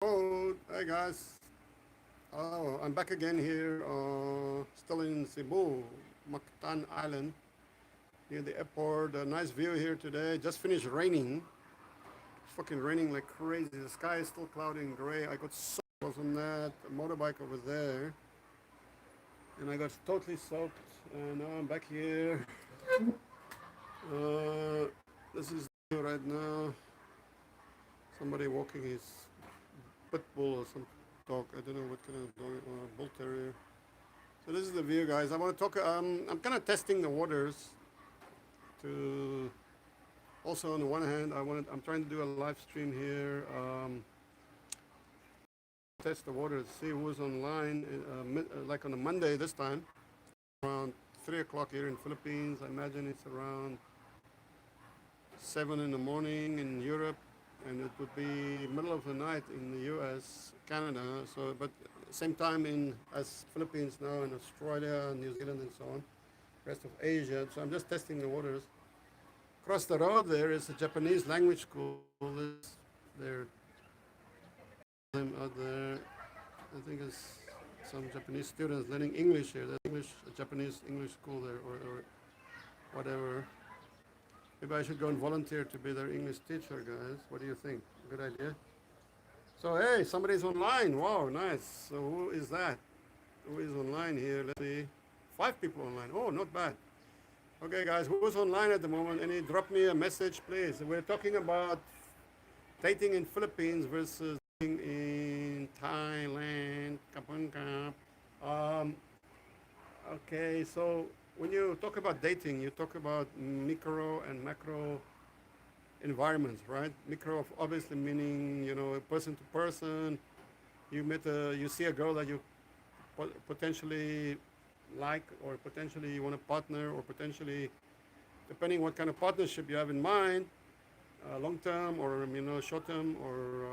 Oh, hey guys. Oh, I'm back again here, still in Cebu, Mactan Island, near the airport. A nice view here today. Just finished raining. Fucking raining like crazy. The sky is still cloudy and gray. I got soaked on that motorbike over there, and I got totally soaked. And now I'm back here. Uh, this is right now. Somebody walking his pit bull or some dog. I don't know what kind of dog, bull terrier. So this is the view, guys. I want to talk. I'm kind of testing the waters. To also on the one hand, I'm trying to do a live stream here. Test the waters, see who's online. Like on a Monday this time, around 3 o'clock here in Philippines. I imagine it's around 7 in the morning in Europe, and it would be middle of the night in the U.S., Canada. So, but same time in as Philippines now, in Australia, New Zealand, and so on, rest of Asia. So I'm just testing the waters. Across the road there is a Japanese language school. There, out there. I think it's some Japanese students learning English here. There's a Japanese English school there, or whatever. Maybe I should go and volunteer to be their English teacher, guys. What do you think? Good idea. So hey, somebody's online. Wow, nice. So who is that? Who is online here? Let's see. 5 people online. Oh, not bad. Okay, guys, who's online at the moment? Any drop me a message, please. We're talking about dating in Philippines versus dating in Thailand. Kapun kap. Um, okay, so when you talk about dating, you talk about micro and macro environments, right? Micro, obviously meaning person to person. You see a girl that you potentially like, or potentially you want a partner, or potentially, depending what kind of partnership you have in mind, long term or short term, or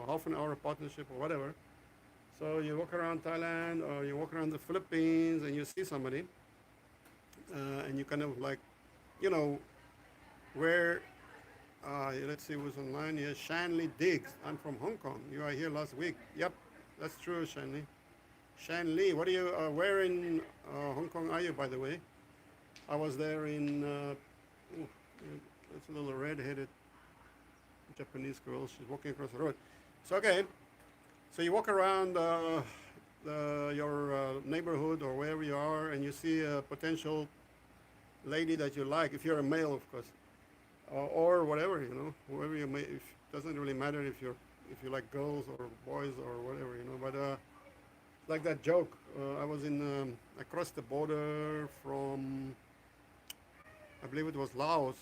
half an hour partnership or whatever. So you walk around Thailand or you walk around the Philippines and you see somebody, and you kind of like, you know, where. Let's see who's online here. Shanley Diggs. I'm from Hong Kong. You are here last week. Yep, that's true, Shanley. Shanley, what are you? Where in Hong Kong are you, by the way? I was there in. Ooh, that's a little red-headed Japanese girl. She's walking across the road. So okay, so you walk around your neighborhood or wherever you are, and you see a potential lady that you like. If you're a male, of course, or whatever, whoever you may. If, doesn't really matter if you like girls or boys or whatever, But like that joke, I was in across the border from, I believe it was Laos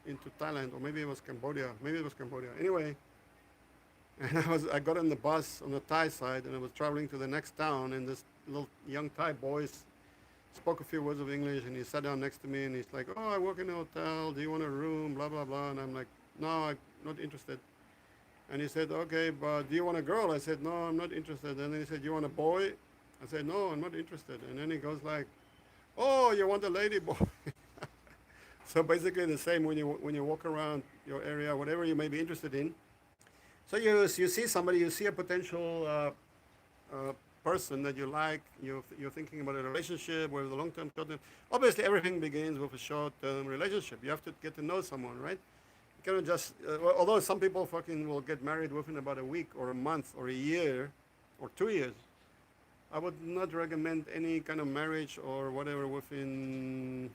into Thailand, or maybe it was Cambodia. Maybe it was Cambodia. Anyway, and I got on the bus on the Thai side, and I was traveling to the next town, and this little young Thai boy spoke a few words of English, and he sat down next to me, and he's like, "Oh, I work in a hotel. Do you want a room? Blah blah blah." And I'm like, "No, I'm not interested." And he said, "Okay, but do you want a girl?" I said, "No, I'm not interested." And then he said, "You want a boy?" I said, "No, I'm not interested." And then he goes like, "Oh, you want a lady boy?" So basically the same when you walk around your area, whatever you may be interested in. So you see somebody, you see a potential person that you like, you're thinking about a relationship, whether the long-term, short-term. Obviously, everything begins with a short-term relationship. You have to get to know someone, right? You cannot just, although some people fucking will get married within about a week or a month or a year or 2 years. I would not recommend any kind of marriage or whatever within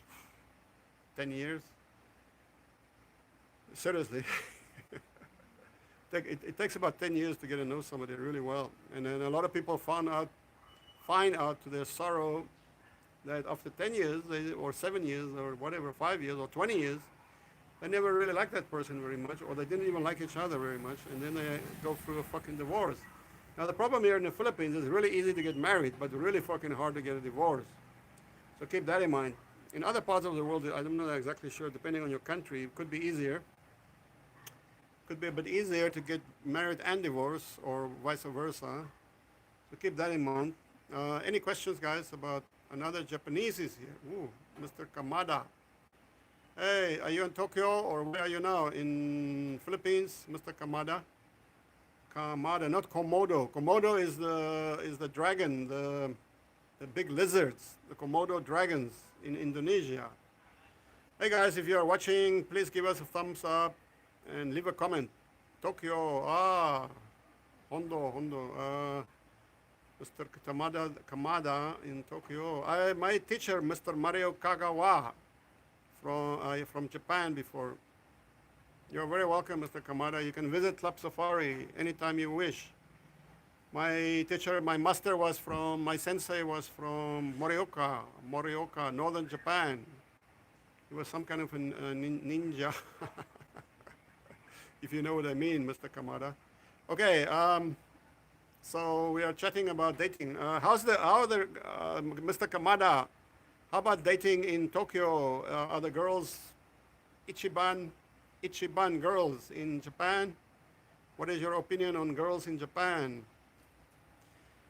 10 years. Seriously. It takes about 10 years to get to know somebody really well. And then a lot of people find out to their sorrow that after 10 years, or 7 years, or whatever, 5 years, or 20 years, they never really liked that person very much, or they didn't even like each other very much, and then they go through a fucking divorce. Now, the problem here in the Philippines is really easy to get married, but really fucking hard to get a divorce. So keep that in mind. In other parts of the world, I'm not exactly sure, depending on your country, it could be easier. Could be a bit easier to get married and divorce, or vice versa. So keep that in mind. Any questions, guys, about another Japanese is here? Ooh, Mr. Kamada. Hey, are you in Tokyo, or where are you now? In Philippines, Mr. Kamada? Kamada, not Komodo. Komodo is the dragon, the big lizards, the Komodo dragons in Indonesia. Hey guys, if you are watching, please give us a thumbs up and leave a comment. Tokyo, Hondo, Mr. Kamada in Tokyo. My teacher, Mr. Mario Kagawa, from Japan before. You're very welcome, Mr. Kamada. You can visit Club Safari anytime you wish. My teacher, my master was from, my sensei was from Morioka, northern Japan. He was some kind of a ninja, if you know what I mean, Mr. Kamada. Okay, so we are chatting about dating. Mr. Kamada, how about dating in Tokyo? Are the girls Ichiban girls in Japan? What is your opinion on girls in Japan?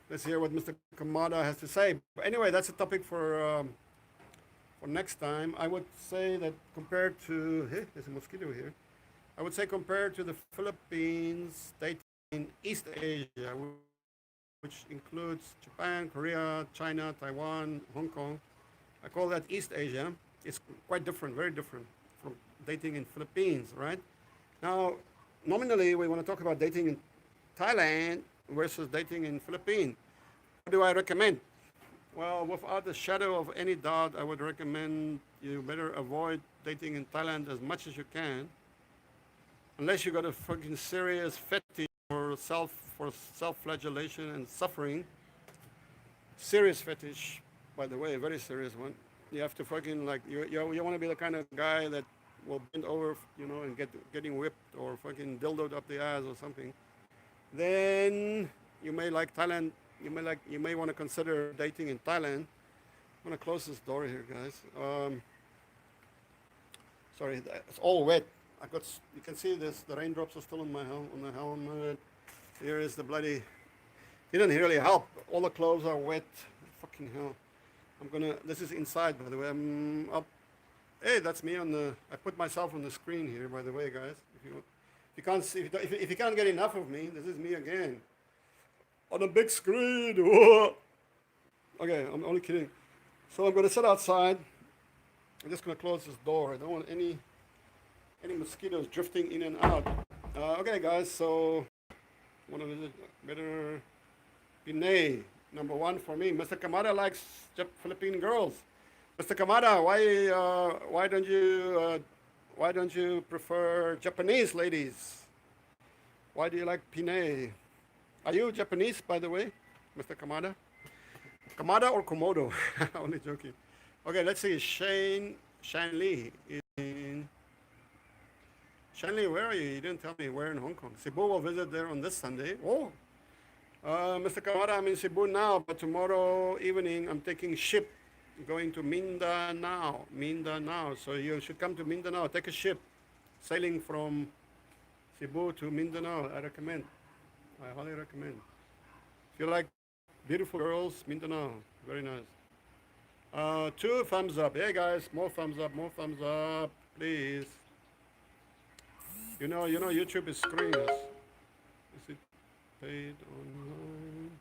Let's hear what Mr. Kamada has to say. But anyway, that's a topic for next time. I would say that compared to, hey, there's a mosquito here. I would say compared to the Philippines, dating in East Asia, which includes Japan, Korea, China, Taiwan, Hong Kong. I call that East Asia. It's quite different, very different from dating in Philippines, right? Now, nominally, we want to talk about dating in Thailand versus dating in Philippines. What do I recommend? Well, without a shadow of any doubt, I would recommend you better avoid dating in Thailand as much as you can, unless you got a fucking serious fetish for self-flagellation and suffering. Serious fetish, by the way, a very serious one. You have to fucking like you want to be the kind of guy that will bend over, and getting whipped or fucking dildoed up the ass or something. Then you may like Thailand. You may want to consider dating in Thailand. I'm gonna close this door here, guys. Sorry, it's all wet. You can see this. The raindrops are still on the helmet. Here is the bloody. It didn't really help. All the clothes are wet. Fucking hell. This is inside, by the way. I'm up. Hey, that's me I put myself on the screen here, by the way, guys. If you can't get enough of me, this is me again. On a big screen. Whoa. Okay, I'm only kidding. So I'm gonna sit outside. I'm just gonna close this door. I don't want any mosquitoes drifting in and out. Okay, guys, so I want to visit better Pinay. Number one for me. Mr. Kamada likes Philippine girls. Mr. Kamada, why don't you prefer Japanese ladies? Why do you like Pinay? Are you Japanese, by the way, Mr. Kamada? Kamada or Komodo? Only joking. Okay, let's see. Shanley. Shanley, where are you? You didn't tell me where in Hong Kong. Cebu will visit there on this Sunday. Oh, Mr. Kamada, I'm in Cebu now, but tomorrow evening I'm taking ship going to Mindanao. So you should come to Mindanao. Take a ship sailing from Cebu to Mindanao. I highly recommend. If you like beautiful girls, Mindanao, very nice. 2 thumbs up. Hey guys, more thumbs up, please. You know, YouTube is screwing us. Is it paid online?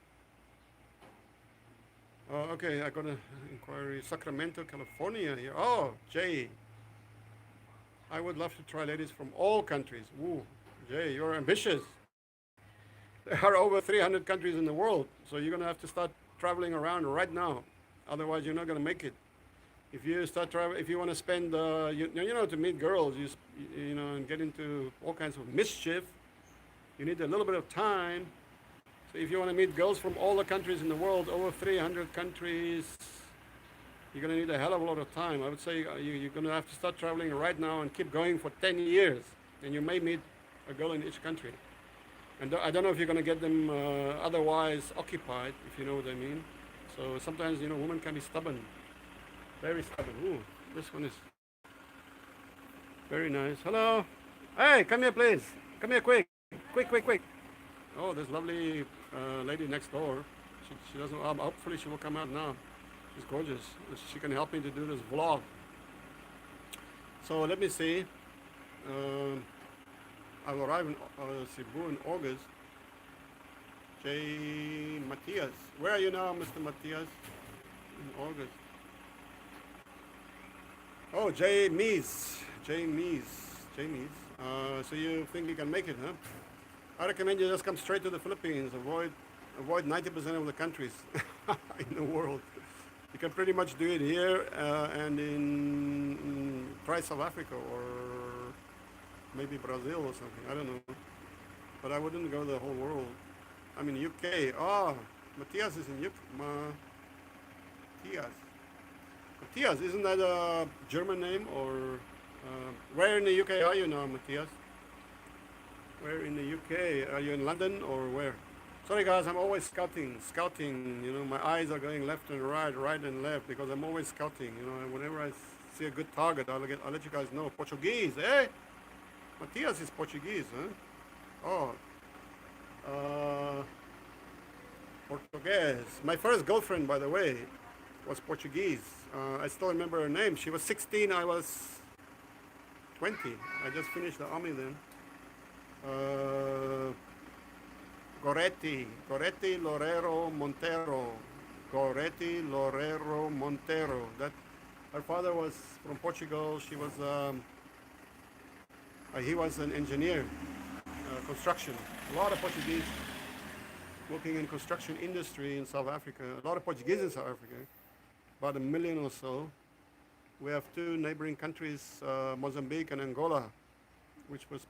Okay, I got an inquiry. Sacramento, California here. Oh, Jay. I would love to try ladies from all countries. Woo, Jay, you're ambitious. There are over 300 countries in the world, so you're gonna have to start traveling around right now. Otherwise, you're not gonna make it. If you start traveling, if you want to spend, to meet girls, and get into all kinds of mischief, you need a little bit of time. So if you want to meet girls from all the countries in the world, over 300 countries, you're going to need a hell of a lot of time. I would say you're going to have to start traveling right now and keep going for 10 years, and you may meet a girl in each country. And I don't know if you're going to get them otherwise occupied, if you know what I mean. So sometimes, women can be stubborn. Very stubborn. Ooh, this one is very nice. Hello. Hey, come here, please. Come here, quick. Quick. Oh, this lovely lady next door. She doesn't. Hopefully, she will come out now. She's gorgeous. She can help me to do this vlog. So let me see. I'll arrive in Cebu in August. J. Matias. Where are you now, Mr. Matias? In August. Oh, J. Mees. J. Mees. J. Mees. So you think you can make it, huh? I recommend you just come straight to the Philippines. Avoid 90% of the countries in the world. You can pretty much do it here and try South Africa or maybe Brazil or something. I don't know. But I wouldn't go the whole world. I mean, UK. Oh, Matthias is in UK. Matthias. Matthias, isn't that a German name or where in the UK are you now, Matthias? Where in the UK? Are you in London or where? Sorry guys, I'm always scouting, you know, my eyes are going left and right and left because I'm always scouting, you know, and whenever I see a good target, I'll let you guys know. Portuguese, eh? Matthias is Portuguese, huh? Oh, Portuguese. My first girlfriend, by the way, was Portuguese. I still remember her name. She was 16, I was 20. I just finished the army then. Goretti Lorero Montero. Goretti Lorero Montero. That her father was from Portugal. He was an engineer, construction. A lot of Portuguese working in construction industry in South Africa. A lot of Portuguese in South Africa, about 1 million or so. We have two neighboring countries, Mozambique and Angola, which was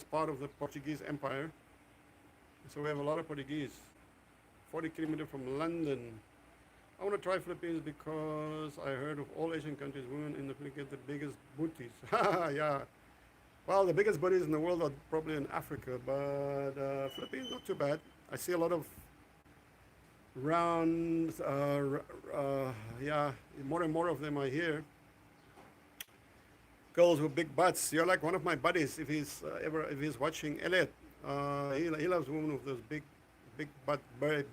part of the Portuguese Empire. So we have a lot of Portuguese. 40 kilometers from London. I want to try Philippines because I heard of all Asian countries, women in the Philippines get the biggest booties. Yeah. Well, the biggest booties in the world are probably in Africa, but Philippines not too bad. I see a lot of round, yeah, more and more of them are here. Girls with big butts. You're like one of my buddies. If he's watching, Elliot, he loves women with those big butt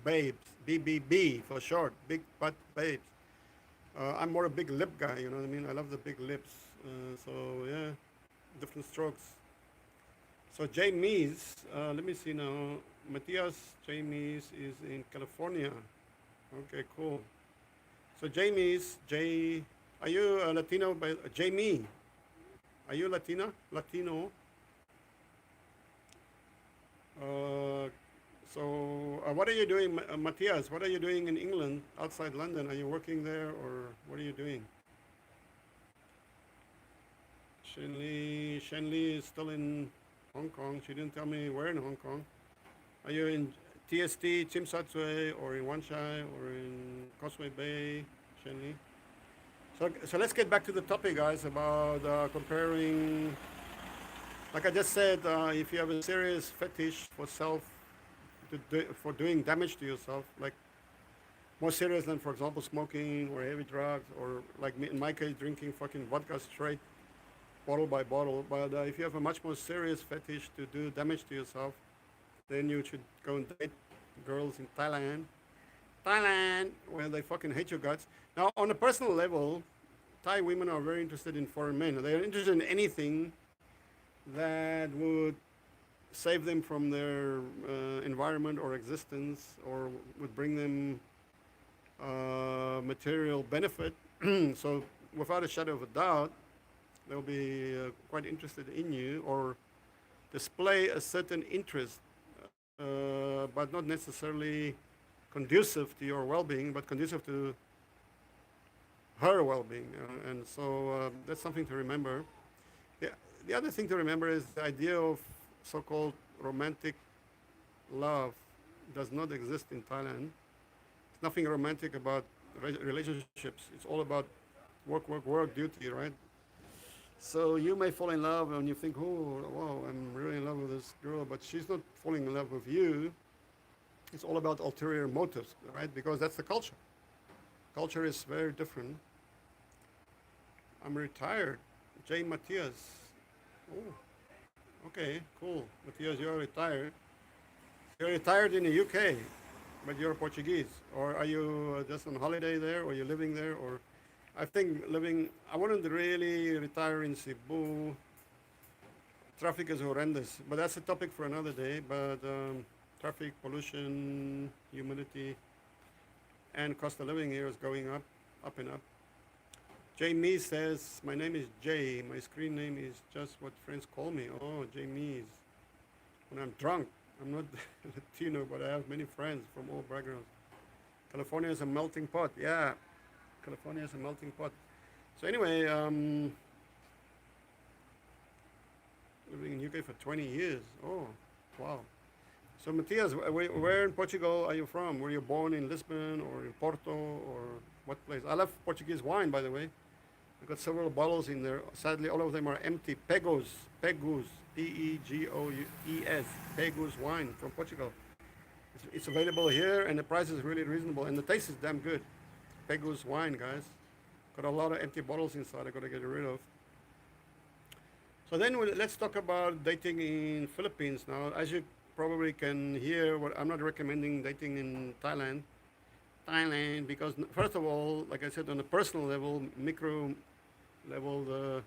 babes. BBB for short. Big butt babes. I'm more a big lip guy. You know what I mean? I love the big lips. So yeah, different strokes. So Jay Mees, let me see now. Matthias Jay Mees is in California. Okay, cool. So Jay Mees, are you a Latino? Jamie, are you Latina? Latino? What are you doing, Matthias? What are you doing in England, outside London? Are you working there, or what are you doing? Shenli is still in Hong Kong. She didn't tell me where in Hong Kong. Are you in TST, Tsim Sha Tsui, or in Wan Chai, or in Causeway Bay, Shenli? So let's get back to the topic, guys, about comparing. Like I just said, if you have a serious fetish for for doing damage to yourself, like more serious than, for example, smoking or heavy drugs, or like in my case, drinking fucking vodka straight, bottle by bottle. But if you have a much more serious fetish to do damage to yourself, then you should go and date girls in Thailand, where they fucking hate your guts. Now, on a personal level, Thai women are very interested in foreign men. They're interested in anything that would save them from their environment or existence, or would bring them material benefit. So without a shadow of a doubt, they'll be quite interested in you, or display a certain interest, but not necessarily conducive to your well-being, but conducive to her well-being. And so that's something to remember. The other thing to remember is the idea of so-called romantic love does not exist in Thailand. There's nothing romantic about relationships. It's all about work, duty, right? So you may fall in love and you think, oh, wow, I'm really in love with this girl, but she's not falling in love with you. It's all about ulterior motives, right? Because that's the culture. Culture is very different. I'm retired. Jay Matthias. Oh, okay, cool. Matthias, you're retired. You're retired in the UK, but you're Portuguese. Or are you just on holiday there, or you're living there? Or I think I wouldn't really retire in Cebu. Traffic is horrendous, but that's a topic for another day. But Traffic, pollution, humidity, and cost of living here is going up and up. Jamie says, my name is Jay. My screen name is just what friends call me. Oh, Jamie's. When I'm drunk, I'm not Latino, but I have many friends from all backgrounds. California is a melting pot. Yeah, California is a melting pot. So anyway, living in UK for 20 years. Oh, wow. So Matias, where in Portugal are you from? Were you born in Lisbon or in Porto or what place? I love Portuguese wine, by the way. I've got several bottles in there. Sadly, all of them are empty. Pegus, Pegoes, Pegus wine from Portugal. It's available here, and the price is really reasonable, and the taste is damn good. Pegus wine, guys. Got a lot of empty bottles inside. I got to get rid of. So then let's talk about dating in Philippines now. As you probably can hear, what I'm not recommending dating in Thailand, because first of all, like I said, on a personal level, micro level, the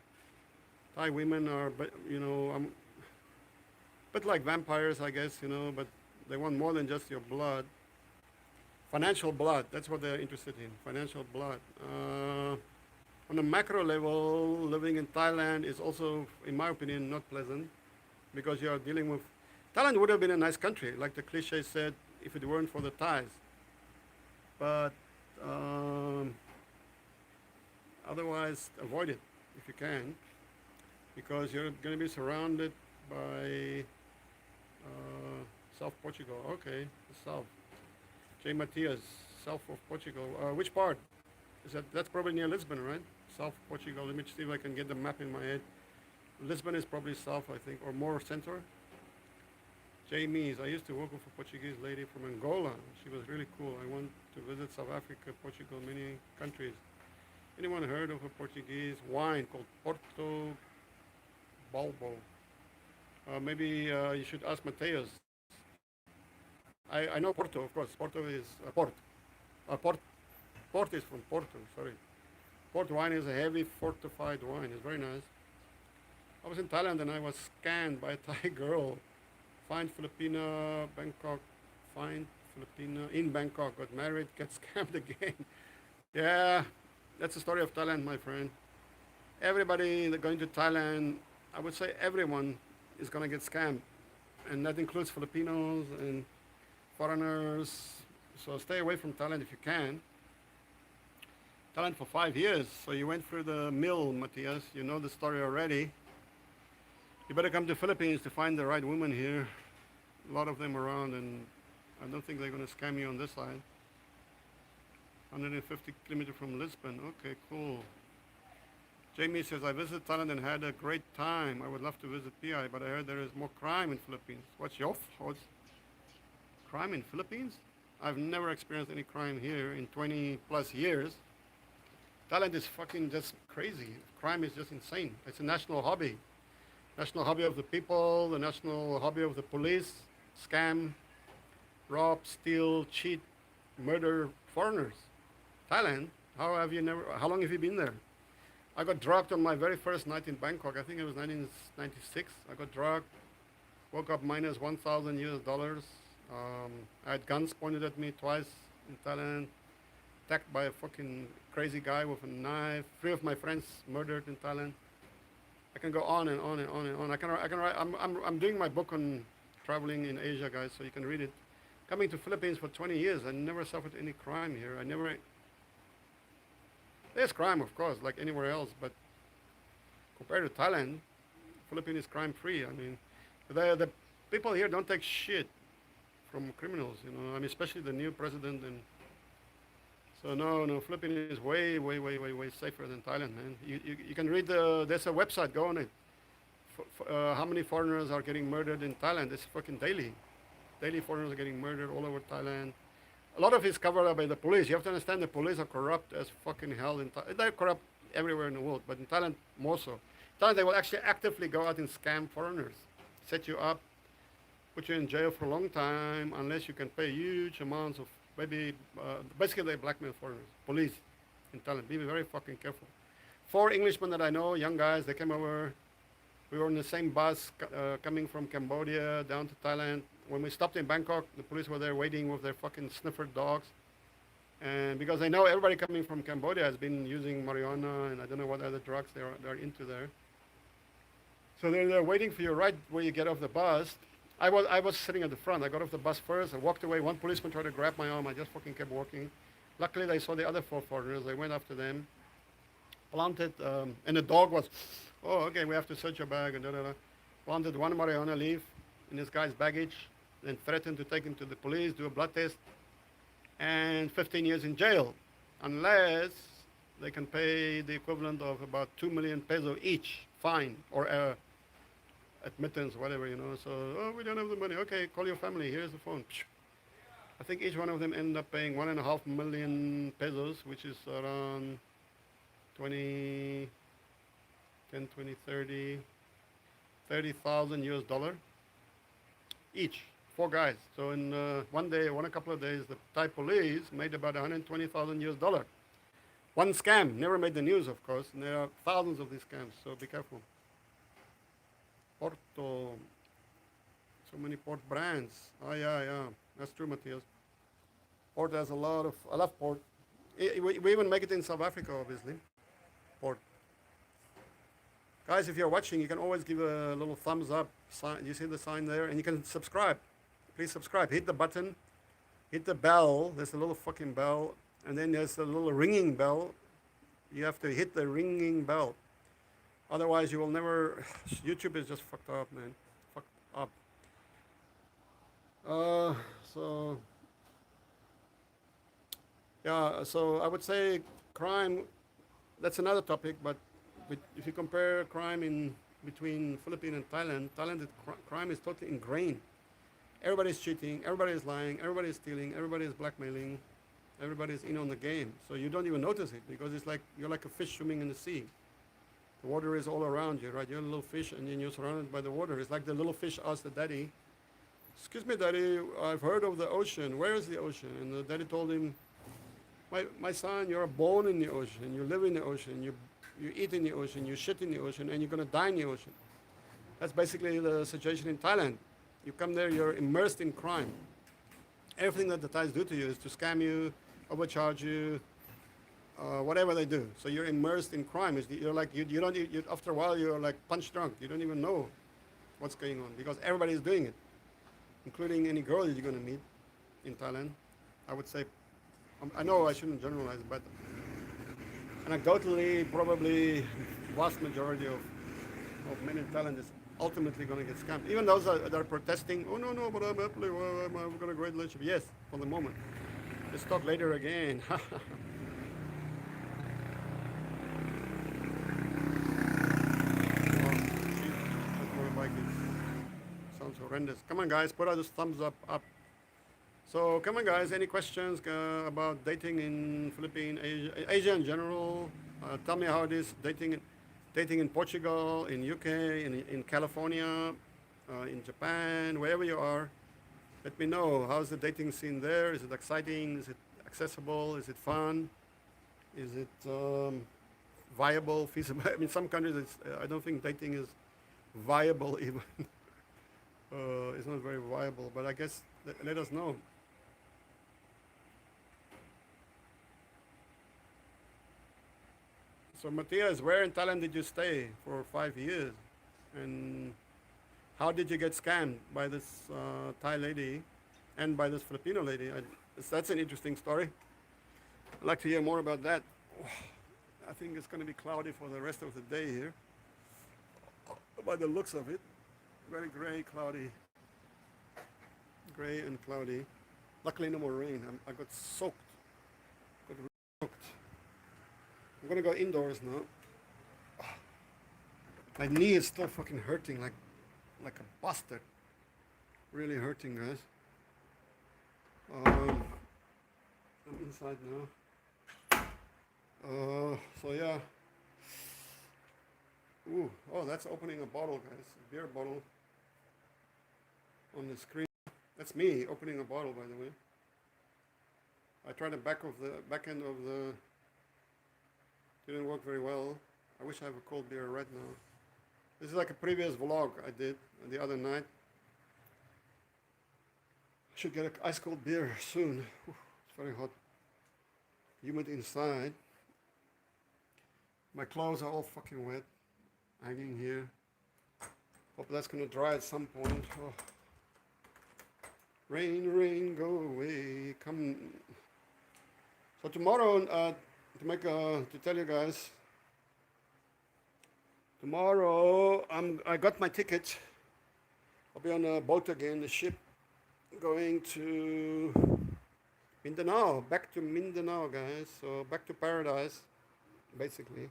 Thai women are, a bit like vampires, I guess, but they want more than just your blood. Financial blood, that's what they're interested in, financial blood. On a macro level, living in Thailand is also, in my opinion, not pleasant because you are dealing with. Thailand would have been a nice country, like the cliche said, if it weren't for the Thais. But otherwise, avoid it if you can, because you're going to be surrounded by South Portugal. Okay, the South. J. Matias, south of Portugal. Which part? That's probably near Lisbon, right? South Portugal. Let me see if I can get the map in my head. Lisbon is probably south, I think, or more center. Jamie's. I used to work with a Portuguese lady from Angola. She was really cool. I want to visit South Africa, Portugal, many countries. Anyone heard of a Portuguese wine called Porto Balbo? Maybe you should ask Mateus. I know Porto, of course. Porto is Port. Port is from Porto, sorry. Port wine is a heavy fortified wine. It's very nice. I was in Thailand and I was scanned by a Thai girl. Fine Filipina, Bangkok. Fine Filipina in Bangkok. Got married, got scammed again. Yeah, that's the story of Thailand, my friend. Everybody that going to Thailand, I would say everyone is going to get scammed. And that includes Filipinos and foreigners. So stay away from Thailand if you can. Thailand for 5 years, so you went through the mill, Matthias. You know the story already. You better come to Philippines to find the right woman here. A lot of them around, and I don't think they're going to scam you on this side. 150 kilometers from Lisbon. Okay, cool. Jamie says, I visited Thailand and had a great time. I would love to visit PI, but I heard there is more crime in Philippines. What's your thoughts? Crime in Philippines? I've never experienced any crime here in 20 plus years. Thailand is fucking just crazy. Crime is just insane. It's a national hobby. National hobby of the people, the national hobby of the police. Scam, rob, steal, cheat, murder foreigners. Thailand, how long have you been there? I got drugged on my very first night in Bangkok. I think it was 1996. I got drugged, woke up minus 1,000 US dollars. I had guns pointed at me twice in Thailand. Attacked by a fucking crazy guy with a knife. 3 of my friends murdered in Thailand. I can go on and on and on and on. I can write. I'm doing my book on traveling in Asia, guys, so you can read it. Coming to Philippines for 20 years, I never suffered any crime here. There's crime, of course, like anywhere else, but compared to Thailand, Philippines is crime-free. I mean, the people here don't take shit from criminals, I mean, especially the new president. And so no, Philippines is way safer than Thailand, man. You can read there's a website, go on it. How many foreigners are getting murdered in Thailand? It's fucking daily. Daily foreigners are getting murdered all over Thailand. A lot of it's covered up by the police. You have to understand the police are corrupt as fucking hell. They're corrupt everywhere in the world, but in Thailand more so. In Thailand, they will actually actively go out and scam foreigners, set you up, put you in jail for a long time unless you can pay huge amounts of, basically they blackmail foreigners. Police in Thailand, be very fucking careful. 4 Englishmen that I know, young guys, they came over. We were in the same bus coming from Cambodia down to Thailand. when we stopped in Bangkok, the police were there waiting with their fucking sniffer dogs. And because they know everybody coming from Cambodia has been using marijuana and I don't know what other drugs they're into there. So they're there waiting for you right where you get off the bus. I was sitting at the front. I got off the bus first. I walked away. One policeman tried to grab my arm. I just fucking kept walking. Luckily, they saw the other four foreigners. They went after them, planted, and the dog was, oh, okay, we have to search your bag, and da da da. Planted one marijuana leaf in this guy's baggage, then threatened to take him to the police, do a blood test, and 15 years in jail, unless they can pay the equivalent of about 2 million peso each fine or admittance, whatever, you know. So, oh, we don't have the money. Okay, call your family. Here's the phone. I think each one of them ended up paying 1.5 million pesos, which is around 20, 10, 20, 30, 30,000 US dollar each. Four guys. So in one day, a couple of days, the Thai police made about 120,000 US dollar. One scam, never made the news, of course, and there are thousands of these scams, so be careful. Porto, so many port brands. Oh yeah, that's true, Matthias. Port has a lot of, I love port. We even make it in South Africa, obviously. Port. Guys, if you're watching, you can always give a little thumbs up. You see the sign there? And you can subscribe. Please subscribe. Hit the button. Hit the bell. There's a little fucking bell. And then there's a little ringing bell. You have to hit the ringing bell. Otherwise, you will never... YouTube is just fucked up, man. Fucked up. So... Yeah, so I would say crime, that's another topic, but if you compare crime in between Philippines and Thailand, crime is totally ingrained. Everybody's cheating, everybody's lying, everybody's stealing, everybody's blackmailing, everybody's in on the game. So you don't even notice it because it's like you're like a fish swimming in the sea. The water is all around you, right? You're a little fish and then you're surrounded by the water. It's like the little fish asked the daddy, "Excuse me, daddy, I've heard of the ocean. Where is the ocean?" And the daddy told him, my son, you're born in the ocean, you live in the ocean, you eat in the ocean, you shit in the ocean, and you're going to die in the ocean. That's basically the situation in Thailand. You come there, you're immersed in crime. Everything that the Thais do to you is to scam you, overcharge you, whatever they do. So you're immersed in crime. You're like, after a while, you're like punch drunk. You don't even know what's going on because everybody's doing it, including any girl you're going to meet in Thailand. I would say, I know I shouldn't generalize, but anecdotally, probably vast majority of men in Thailand is ultimately going to get scammed. Even those that are protesting, oh no, but I'm happily, I've got a great relationship. Yes, for the moment. Let's talk later again. Sounds horrendous. Come on, guys, put out this thumbs up. So come on, guys, any questions about dating in Philippines, Asia in general? Tell me how it is dating in Portugal, in UK, in California, in Japan, wherever you are. Let me know, how's the dating scene there? Is it exciting? Is it accessible? Is it fun? Is it viable, feasible? I mean, some countries, I don't think dating is viable even. It's not very viable, but I guess let us know. So Matthias, where in Thailand did you stay for 5 years? And how did you get scammed by this Thai lady and by this Filipino lady? That's an interesting story. I'd like to hear more about that. I think it's going to be cloudy for the rest of the day here. By the looks of it, very gray, cloudy. Gray and cloudy. Luckily no more rain. I got soaked. Got really soaked. I'm gonna go indoors now. My knee is still fucking hurting like a bastard. Really hurting, guys. I'm inside now. So yeah. Ooh, oh, that's opening a bottle, guys. A beer bottle on the screen. That's me opening a bottle, by the way. I tried the back end of the. Didn't work very well. I wish I have a cold beer right now. This is like a previous vlog I did the other night. Should get an ice cold beer soon. Whew, it's very hot. Humid inside. My clothes are all fucking wet. Hanging here. Hope that's gonna dry at some point. Oh. Rain, rain, go away. Come. So tomorrow, to tell you guys, tomorrow I got my ticket. I'll be on a boat again, the ship, going to Mindanao, back to Mindanao, guys. So back to paradise, basically.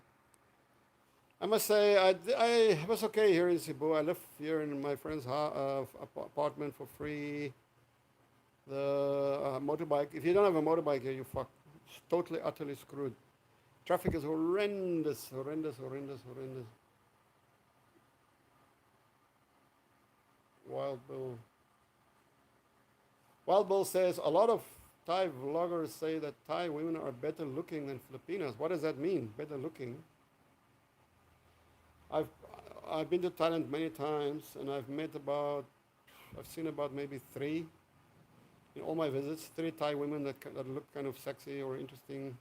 I must say, I was okay here in Cebu. I live here in my friend's apartment for free. The motorbike, if you don't have a motorbike here, you fuck. It's totally, utterly screwed. Traffic is horrendous, horrendous, horrendous, horrendous. Wild Bill. Wild Bill says, a lot of Thai vloggers say that Thai women are better looking than Filipinas. What does that mean, better looking? I've been to Thailand many times, and I've seen about maybe 3 in all my visits, 3 Thai women that look kind of sexy or interesting.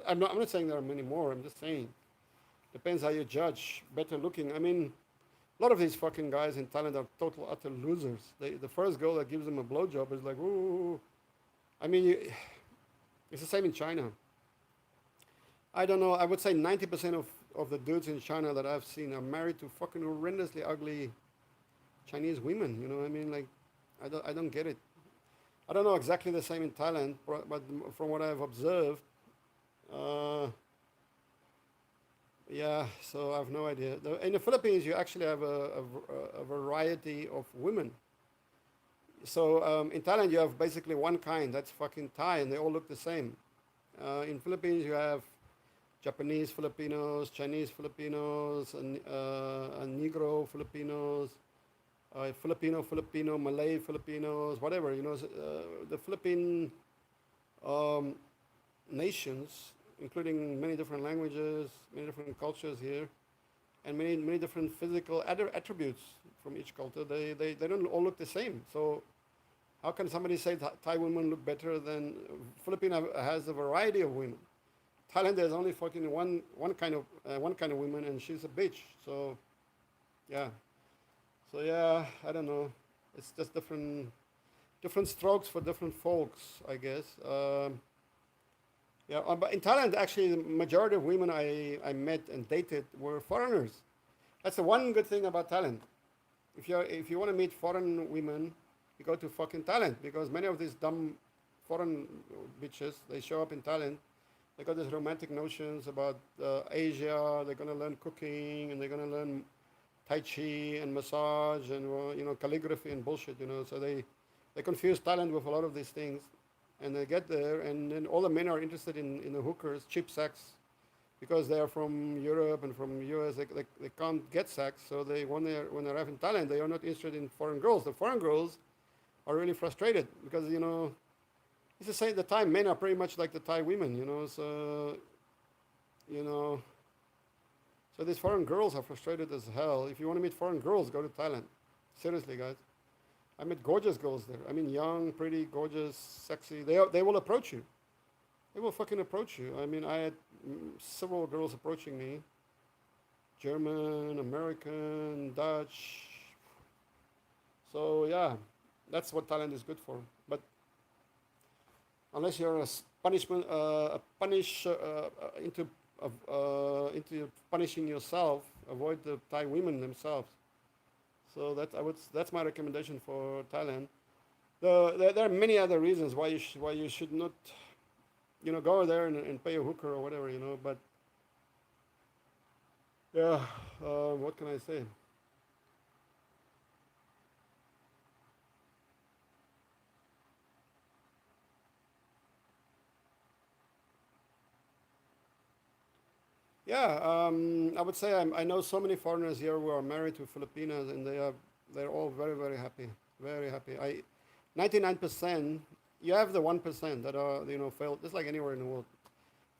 I'm not saying there are many more, I'm just saying. Depends how you judge better looking. I mean, a lot of these fucking guys in Thailand are total utter losers. The first girl that gives them a blowjob is like, ooh. I mean, it's the same in China. I don't know, I would say 90% of the dudes in China that I've seen are married to fucking horrendously ugly Chinese women. You know what I mean? Like, I don't get it. I don't know exactly the same in Thailand, but from what I've observed, yeah, so I have no idea. In the Philippines, you actually have a variety of women. So in Thailand, you have basically one kind, that's fucking Thai, and they all look the same. In Philippines, you have Japanese Filipinos, Chinese Filipinos, and Negro Filipinos, Filipino, Malay Filipinos, whatever, you know. The Philippine nations, including many different languages, many different cultures here, and many different physical attributes from each culture, they don't all look the same. So how can somebody say Thai women look better than Philippines has a variety of women? Thailand, there's only fucking one kind of woman, and she's a bitch. So yeah. So yeah, I don't know. It's just different strokes for different folks, I guess. Yeah, but in Thailand, actually, the majority of women I met and dated were foreigners. That's the one good thing about Thailand. If you want to meet foreign women, you go to fucking Thailand, because many of these dumb foreign bitches, they show up in Thailand. They got these romantic notions about Asia. They're gonna learn cooking, and they're gonna learn Tai Chi and massage and calligraphy and bullshit, So they confuse Thailand with a lot of these things, and they get there, and then all the men are interested in the hookers, cheap sex, because they are from Europe and from US. They can't get sex, so when they arrive in Thailand, they are not interested in foreign girls. The foreign girls are really frustrated because it's the same. The Thai men are pretty much like the Thai women, So So these foreign girls are frustrated as hell. If you want to meet foreign girls, go to Thailand. Seriously, guys. I met gorgeous girls there. I mean, young, pretty, gorgeous, sexy. They will approach you. They will fucking approach you. I mean, I had several girls approaching me. German, American, Dutch. So yeah, that's what Thailand is good for. But unless you're into punishing yourself, avoid the Thai women themselves. So that's my recommendation for Thailand. There are many other reasons why you should not, go there and pay a hooker or whatever, But yeah, what can I say? Yeah, I would say I know so many foreigners here who are married to Filipinas, and they're all very, very happy, very happy. 99%. You have the 1% that are failed, just like anywhere in the world,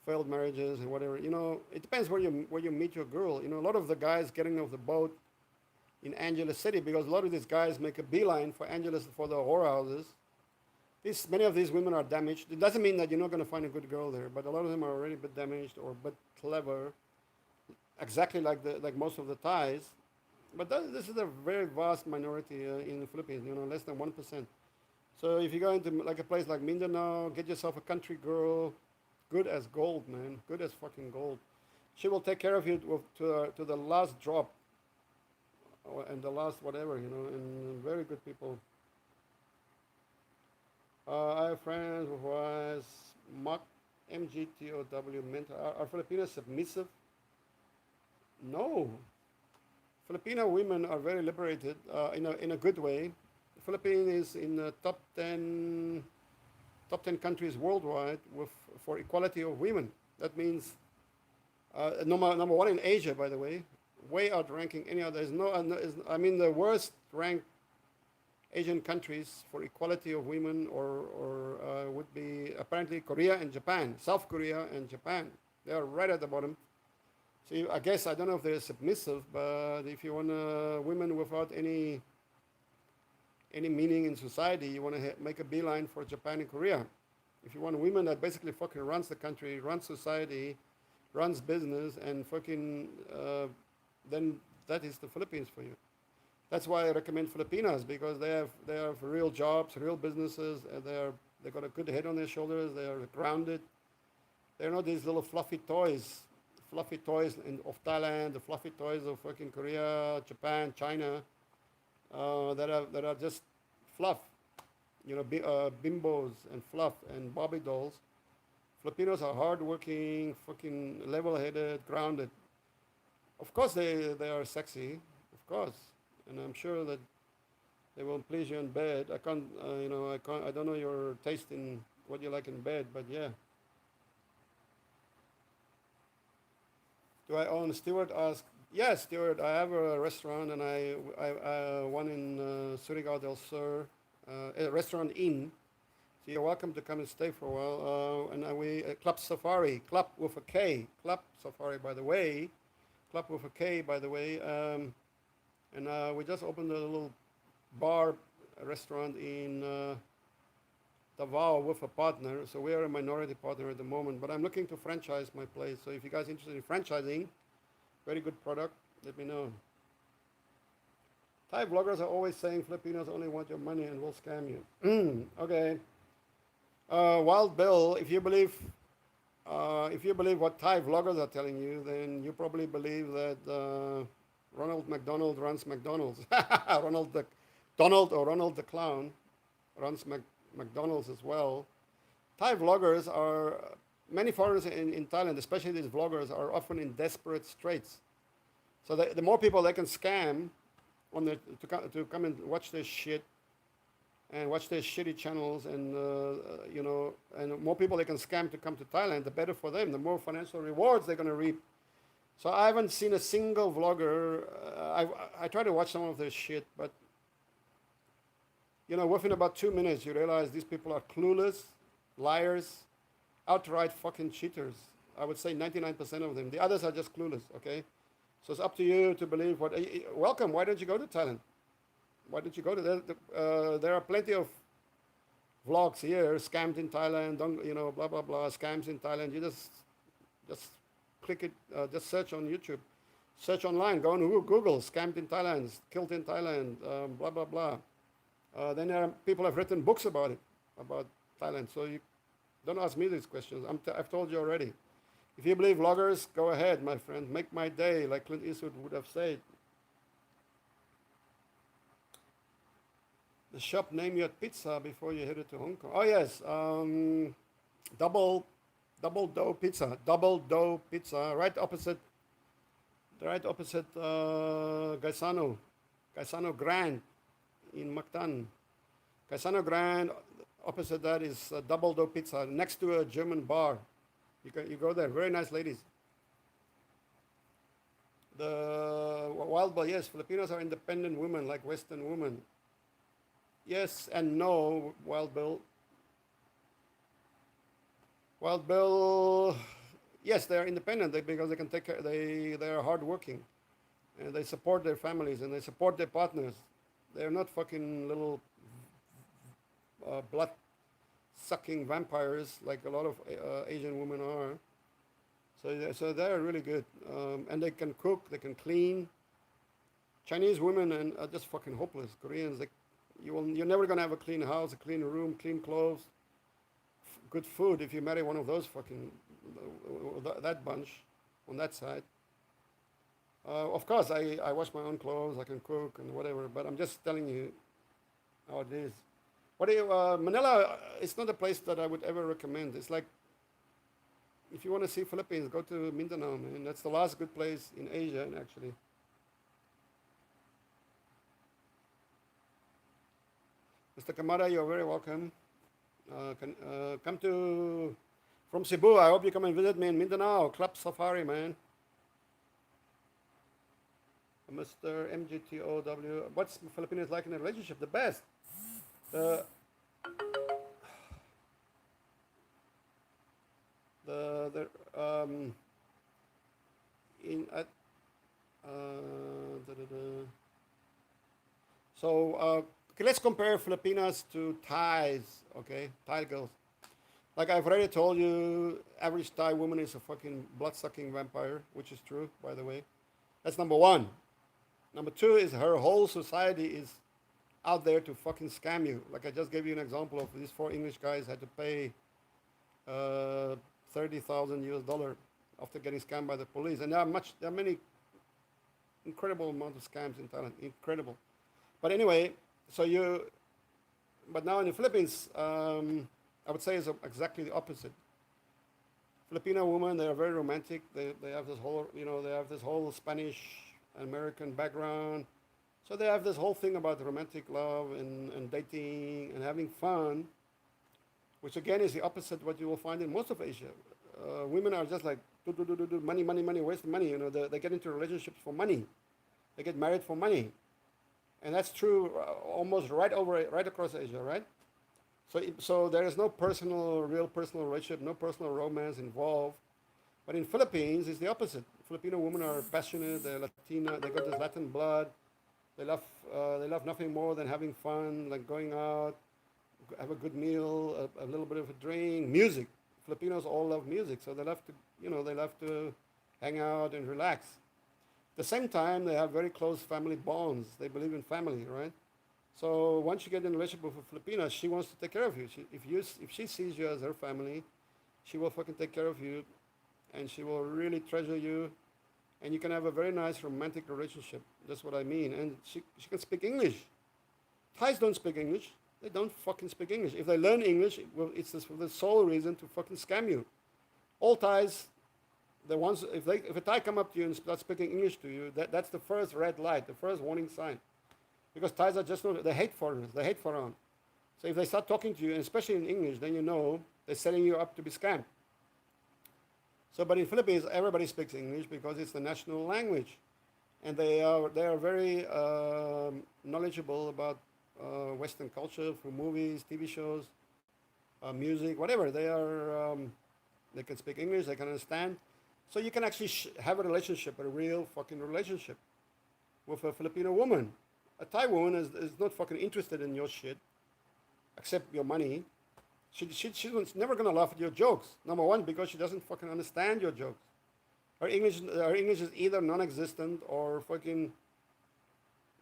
failed marriages and whatever. It depends where you meet your girl. A lot of the guys getting off the boat in Angeles City, because a lot of these guys make a beeline for Angeles, for the whorehouses, Many of these women are damaged. It doesn't mean that you're not going to find a good girl there, but a lot of them are already a bit damaged or a bit clever, exactly like most of the Thais. But this is a very vast minority in the Philippines. Less than 1%. So if you go into like a place like Mindanao, get yourself a country girl, good as gold, man, good as fucking gold. She will take care of you to the last drop and the last whatever, and very good people. I have friends who was Mark MGTOW mentor. Are Filipinos submissive? No. Filipino women are very liberated in a good way. The Philippines is in the top ten countries worldwide for equality of women. That means number one in Asia, by the way, way outranking any other. There's no, I mean, the worst ranked Asian countries for equality of women would be apparently Korea and Japan, South Korea and Japan. They are right at the bottom. So I guess I don't know if they're submissive, but if you want women without any meaning in society, you want to make a beeline for Japan and Korea. If you want women that basically fucking runs the country, runs society, runs business, and fucking then that is the Philippines for you. That's why I recommend Filipinas, because they have real jobs, real businesses, and they got a good head on their shoulders. They are grounded. They're not these little fluffy toys of Thailand, the fluffy toys of fucking Korea, Japan, China, that are just fluff, bimbos and fluff and Barbie dolls. Filipinos are hardworking, fucking level-headed, grounded. Of course, they are sexy, of course, and I'm sure that they will please you in bed. I don't know your taste in what you like in bed, but yeah. Do I own? Stewart asked. Yes, Stewart. I have a restaurant, and I one in Surigao del Sur, a restaurant inn. So you're welcome to come and stay for a while. And we Club Safari, Club with a K, Club Safari, by the way, Club with a K, by the way. And we just opened a little bar restaurant in Davao with a partner. So we are a minority partner at the moment, but I'm looking to franchise my place. So if you guys are interested in franchising, very good product, let me know. Thai vloggers are always saying Filipinos only want your money and will scam you. Okay. Wild Bill, if you believe what Thai vloggers are telling you, then you probably believe that Ronald McDonald runs McDonald's. Ronald the Clown runs McDonald's as well. Thai vloggers many foreigners in Thailand, especially these vloggers, are often in desperate straits. So the more people they can scam to come and watch their shit and watch their shitty channels, and and more people they can scam to come to Thailand, the better for them. The more financial rewards they're going to reap. So I haven't seen a single vlogger. I try to watch some of their shit, but within about 2 minutes, you realize these people are clueless, liars, outright fucking cheaters. I would say 99% of them. The others are just clueless. Okay, so it's up to you to believe what. Welcome. Why don't you go to Thailand? Why don't you go to there? There are plenty of vlogs here. Scammed in Thailand. Blah blah blah. Scams in Thailand. You just click it. Just search on YouTube. Search online. Go on Google. Scammed in Thailand. Killed in Thailand. Blah blah blah. Then people have written books about it, about Thailand. So you don't ask me these questions. I've told you already. If you believe vloggers, go ahead, my friend. Make my day, like Clint Eastwood would have said. The shop name you at pizza before you headed to Hong Kong. Oh yes, double dough pizza. Double dough pizza, right opposite Gaisano Grand in Mactan. Gaisano Grand, opposite that is Double Dough Pizza, next to a German bar. You go there, very nice ladies. The Wild Bill, yes, Filipinos are independent women like Western women. Yes and no, Wild Bill. Wild Bill, yes, they are independent because they can take care, they are hardworking, and they support their families and they support their partners. They're not fucking little sucking vampires like a lot of Asian women are. So they're really good, and they can cook, they can clean. Chinese women and are just fucking hopeless. Koreans, you're never gonna have a clean house, a clean room, clean clothes, good food if you marry one of those fucking that bunch on that side. Of course, I wash my own clothes, I can cook and whatever, but I'm just telling you how it is. What do you, Manila? It's not a place that I would ever recommend. It's like if you want to see Philippines, go to Mindanao, man. That's the last good place in Asia, actually. Mr. Kamara, you're very welcome. Come to from Cebu. I hope you come and visit me in Mindanao. Club Safari, man. Mr. MGTOW. What's Filipinos like in a relationship? The best. The the in at da, da, da. So okay, let's compare Filipinas to Thais. Okay, Thai girls. Like I've already told you, average Thai woman is a fucking blood-sucking vampire, which is true, by the way. That's number one. Number two is her whole society is out there to fucking scam you. Like I just gave you an example of these four English guys had to pay 30,000 US dollar after getting scammed by the police. And there are many incredible amount of scams in Thailand, incredible. But anyway, but now in the Philippines, I would say it's exactly the opposite. Filipino women, they are very romantic. They have this whole, they have this whole Spanish American background. So they have this whole thing about romantic love and dating and having fun, which again is the opposite what you will find in most of Asia. Women are just like, do, money, money, money, where's the money? They get into relationships for money. They get married for money. And that's true almost right across Asia, right? So there is no real personal relationship, no personal romance involved. But in Philippines, it's the opposite. Filipino women are passionate, they're Latina, they got this Latin blood. They love nothing more than having fun, like going out, have a good meal, a little bit of a drink, music. Filipinos all love music, so they love to hang out and relax. At the same time, they have very close family bonds. They believe in family, right? So once you get in a relationship with a Filipina, she wants to take care of you. If she sees you as her family, she will fucking take care of you, and she will really treasure you, and you can have a very nice romantic relationship. That's what I mean. And she can speak English. Thais don't speak English. They don't fucking speak English. If they learn English, it's for the sole reason to fucking scam you. All Thais, the ones if a Thai come up to you and start speaking English to you, that's the first red light, the first warning sign. Because Thais are just not, they hate foreigners, they hate foreign. So if they start talking to you, and especially in English, then you know they're setting you up to be scammed. So, but in Philippines, everybody speaks English because it's the national language, and they are very knowledgeable about Western culture through movies, TV shows, music, whatever. They can speak English, they can understand. So you can actually have a relationship, a real fucking relationship, with a Filipino woman. A Thai woman is not fucking interested in your shit, except your money. She's never gonna laugh at your jokes. Number one, because she doesn't fucking understand your jokes. Her English is either non-existent or fucking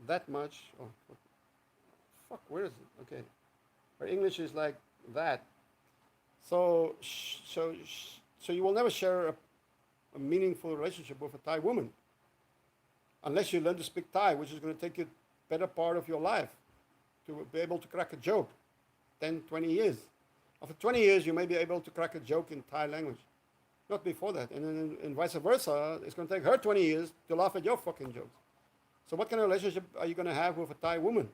that much. Oh, fuck, where is it? Okay, her English is like that. So, so you will never share a meaningful relationship with a Thai woman unless you learn to speak Thai, which is going to take you better part of your life to be able to crack a joke. 10, 20 years. After 20 years, you may be able to crack a joke in Thai language. Not before that. And vice versa, it's going to take her 20 years to laugh at your fucking jokes. So what kind of relationship are you going to have with a Thai woman?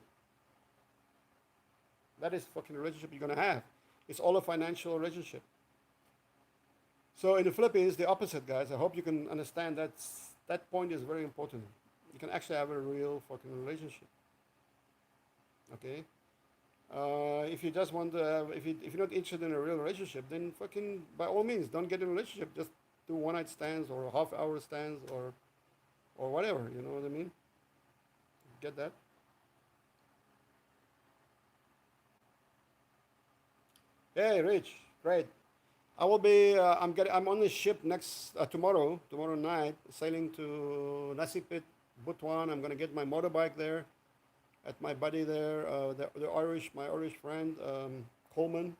That is fucking relationship you're going to have. It's all a financial relationship. So in the Philippines, the opposite, guys. I hope you can understand that point is very important. You can actually have a real fucking relationship. Okay? If you just want to have, if you're not interested in a real relationship, then fucking, by all means, don't get in a relationship. Just do one-night stands or half-hour stands or whatever. You know what I mean? Get that? Hey, Rich, great. I will be. I'm on the ship next tomorrow night, sailing to Nasipit, Bhutan. I'm gonna get my motorbike there at my buddy there, my Irish friend Coleman.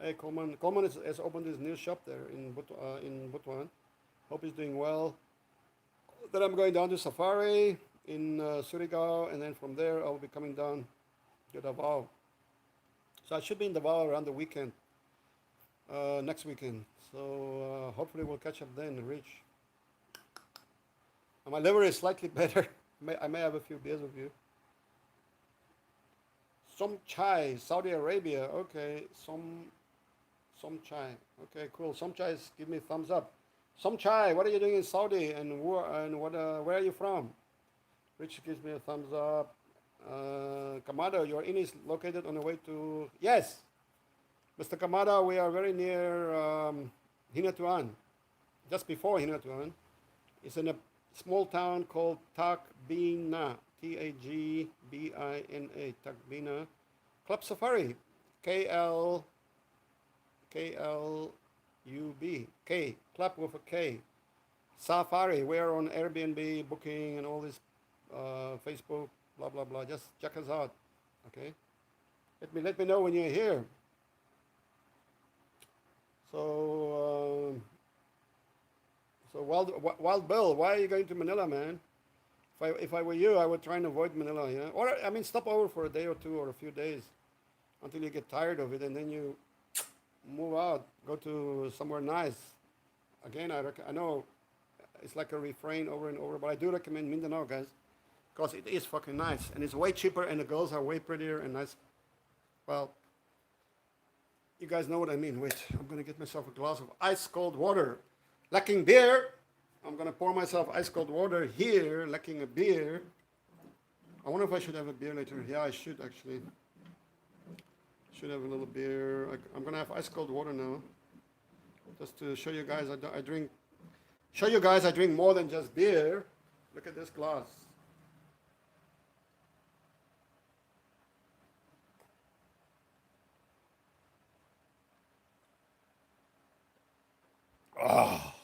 Hey, Coleman. Coleman has opened his new shop there in Bhutan. Hope he's doing well. Then I'm going down to Safari in Surigao, and then from there I'll be coming down to Davao. So I should be in Davao around the weekend, next weekend. So hopefully we'll catch up then, Rich. And my liver is slightly better. I may have a few beers with you. Some chai, Saudi Arabia. Okay, some chai. Okay, cool. Some chai, give me a thumbs up. Some chai. What are you doing in Saudi? And where are you from? Rich gives me a thumbs up. Kamada, your inn is located on the way to. Yes, Mr. Kamada, we are very near Hinatuan, just before Hinatuan. It's in a small town called Tagbina, Tagbina, Tagbina. Club Safari, KL, KLUB, K, club with a K. Safari, we're on Airbnb booking and all this Facebook, blah, blah, blah. Just check us out, okay? Let me know when you're here. So, Wild Bill, why are you going to Manila, man? If I were you, I would try and avoid Manila, you know? Or, I mean, stop over for a day or two or a few days until you get tired of it, and then you move out, go to somewhere nice. Again, I know it's like a refrain over and over, but I do recommend Mindanao, guys, because it is fucking nice, and it's way cheaper, and the girls are way prettier and nice. Well, you guys know what I mean. Wait, I'm gonna get myself a glass of ice cold water. Lacking beer, I'm gonna pour myself ice cold water here, lacking a beer. I wonder if I should have a beer later. Yeah, I should actually. Should have a little beer. I'm gonna have ice cold water now, just to show you guys I drink. Show you guys I drink more than just beer. Look at this glass. Ah,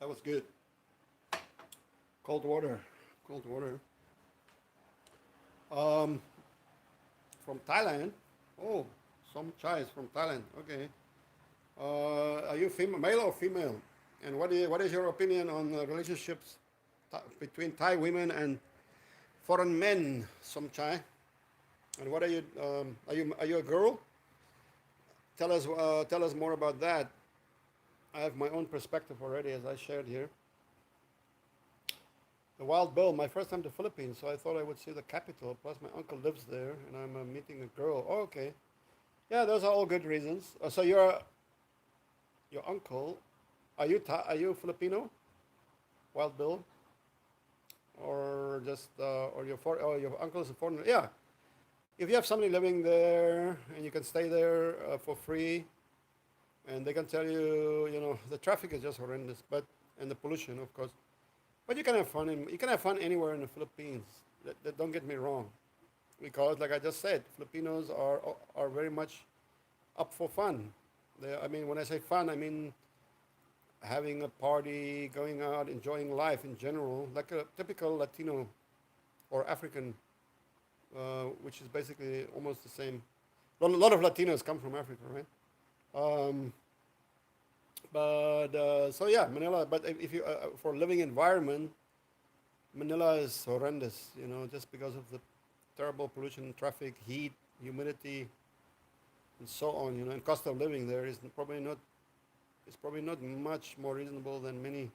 that was good. Cold water, cold water. Um, from Thailand. Oh, some chais from Thailand. Okay. Are you male or female? And what is your opinion on relationships between Thai women and foreign men? Some chai. And what are you? Are you a girl? Tell us more about that. I have my own perspective already, as I shared here. The Wild Bill, my first time to Philippines, so I thought I would see the capital. Plus, my uncle lives there, and I'm meeting a girl. Oh, okay. Yeah, those are all good reasons. So your uncle, are you Filipino, Wild Bill, or just or your uncle is a foreigner? Yeah. If you have somebody living there and you can stay there for free, and they can tell you, the traffic is just horrendous, and the pollution, of course. But you can have fun. You can have fun anywhere in the Philippines. Don't get me wrong, because like I just said, Filipinos are very much up for fun. I mean, when I say fun, I mean having a party, going out, enjoying life in general, like a typical Latino or African, which is basically almost the same. A lot of Latinos come from Africa, right? Um, so yeah, Manila. But if you for living environment, Manila is horrendous. Just because of the terrible pollution, traffic, heat, humidity, and so on. And cost of living there is probably not. It's probably not much more reasonable than many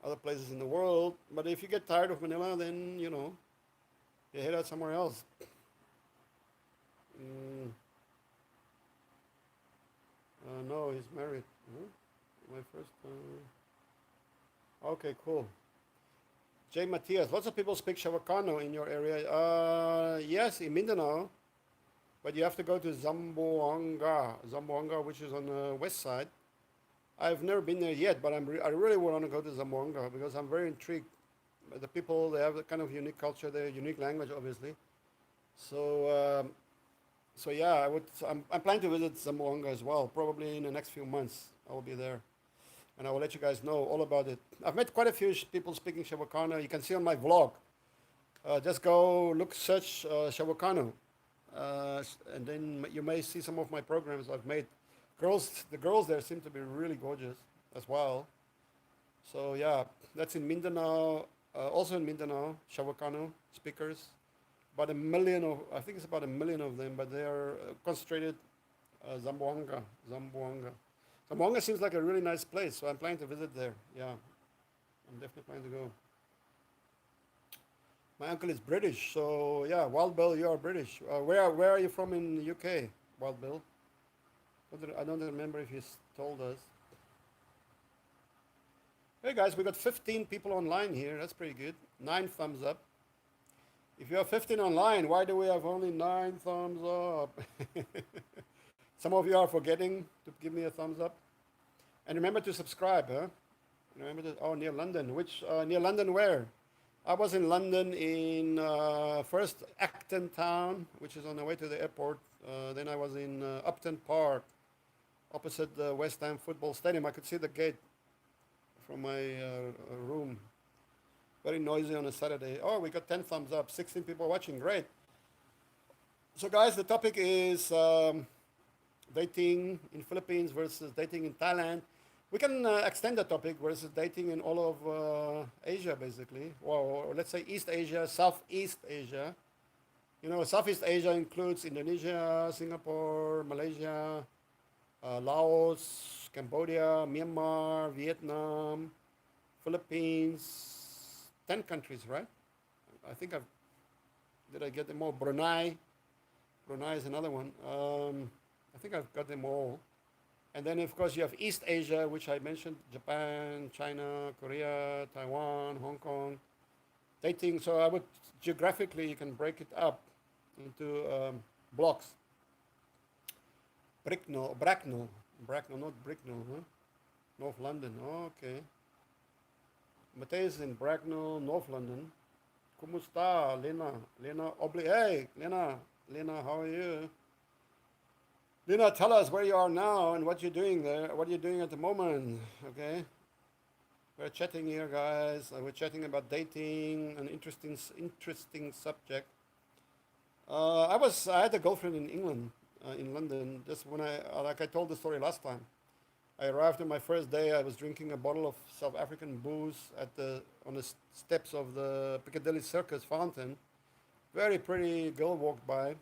other places in the world. But if you get tired of Manila, then you head out somewhere else. Mm, no, he's married. Huh? My first. Okay, cool. Jay Matias, lots of people speak Chavacano in your area. Yes, in Mindanao, but you have to go to Zamboanga, which is on the west side. I've never been there yet, but I really want to go to Zamboanga because I'm very intrigued. The people, they have a kind of unique culture, their unique language, obviously. So So yeah, I'm planning to visit Zamboanga as well. Probably in the next few months, I will be there, and I will let you guys know all about it. I've met quite a few people speaking Shavakano. You can see on my vlog. Just go look, search Shavakano, and then you may see some of my programs I've made. The girls there seem to be really gorgeous as well. So yeah, that's in Mindanao. Also in Mindanao, Shavakano speakers. About a million of, I think it's about a million of them, but they are concentrated Zamboanga. Zamboanga. Zamboanga seems like a really nice place, so I'm planning to visit there. Yeah, I'm definitely planning to go. My uncle is British, so yeah, Wild Bill, you are British. Where are you from in the UK, Wild Bill? I don't remember if you told us. Hey guys, we got 15 people online here. That's pretty good. 9 thumbs up. If you have 15 online, why do we have only 9 thumbs up? Some of you are forgetting to give me a thumbs up. And remember to subscribe, huh? Remember to, oh, near London. Near London where? I was in London in first Acton Town, which is on the way to the airport. Then I was in Upton Park, opposite the West Ham football stadium. I could see the gate from my room. Very noisy on a Saturday. Oh, we got 10 thumbs up, 16 people watching. Great. So, guys, the topic is dating in Philippines versus dating in Thailand. We can extend the topic versus dating in all of Asia, basically. Or let's say East Asia, Southeast Asia. You know, Southeast Asia includes Indonesia, Singapore, Malaysia, Laos, Cambodia, Myanmar, Vietnam, Philippines. 10 countries, right? I think did I get them all? Brunei. Brunei is another one. I think I've got them all. And then, of course, you have East Asia, which I mentioned, Japan, China, Korea, Taiwan, Hong Kong. Dating, so geographically, you can break it up into blocks. Bracknell, not Bricknell, huh? North London, okay. Mateus in Bracknell, North London. Kumusta, Lena? Hey, Lena, how are you? Lena, tell us where you are now and what you're doing there. What you're doing at the moment, okay? We're chatting here, guys. We're chatting about dating, an interesting subject. I had a girlfriend in England, in London. Just when like I told the story last time. I arrived on my first day. I was drinking a bottle of South African booze on the steps of the Piccadilly Circus fountain. Very pretty girl walked by,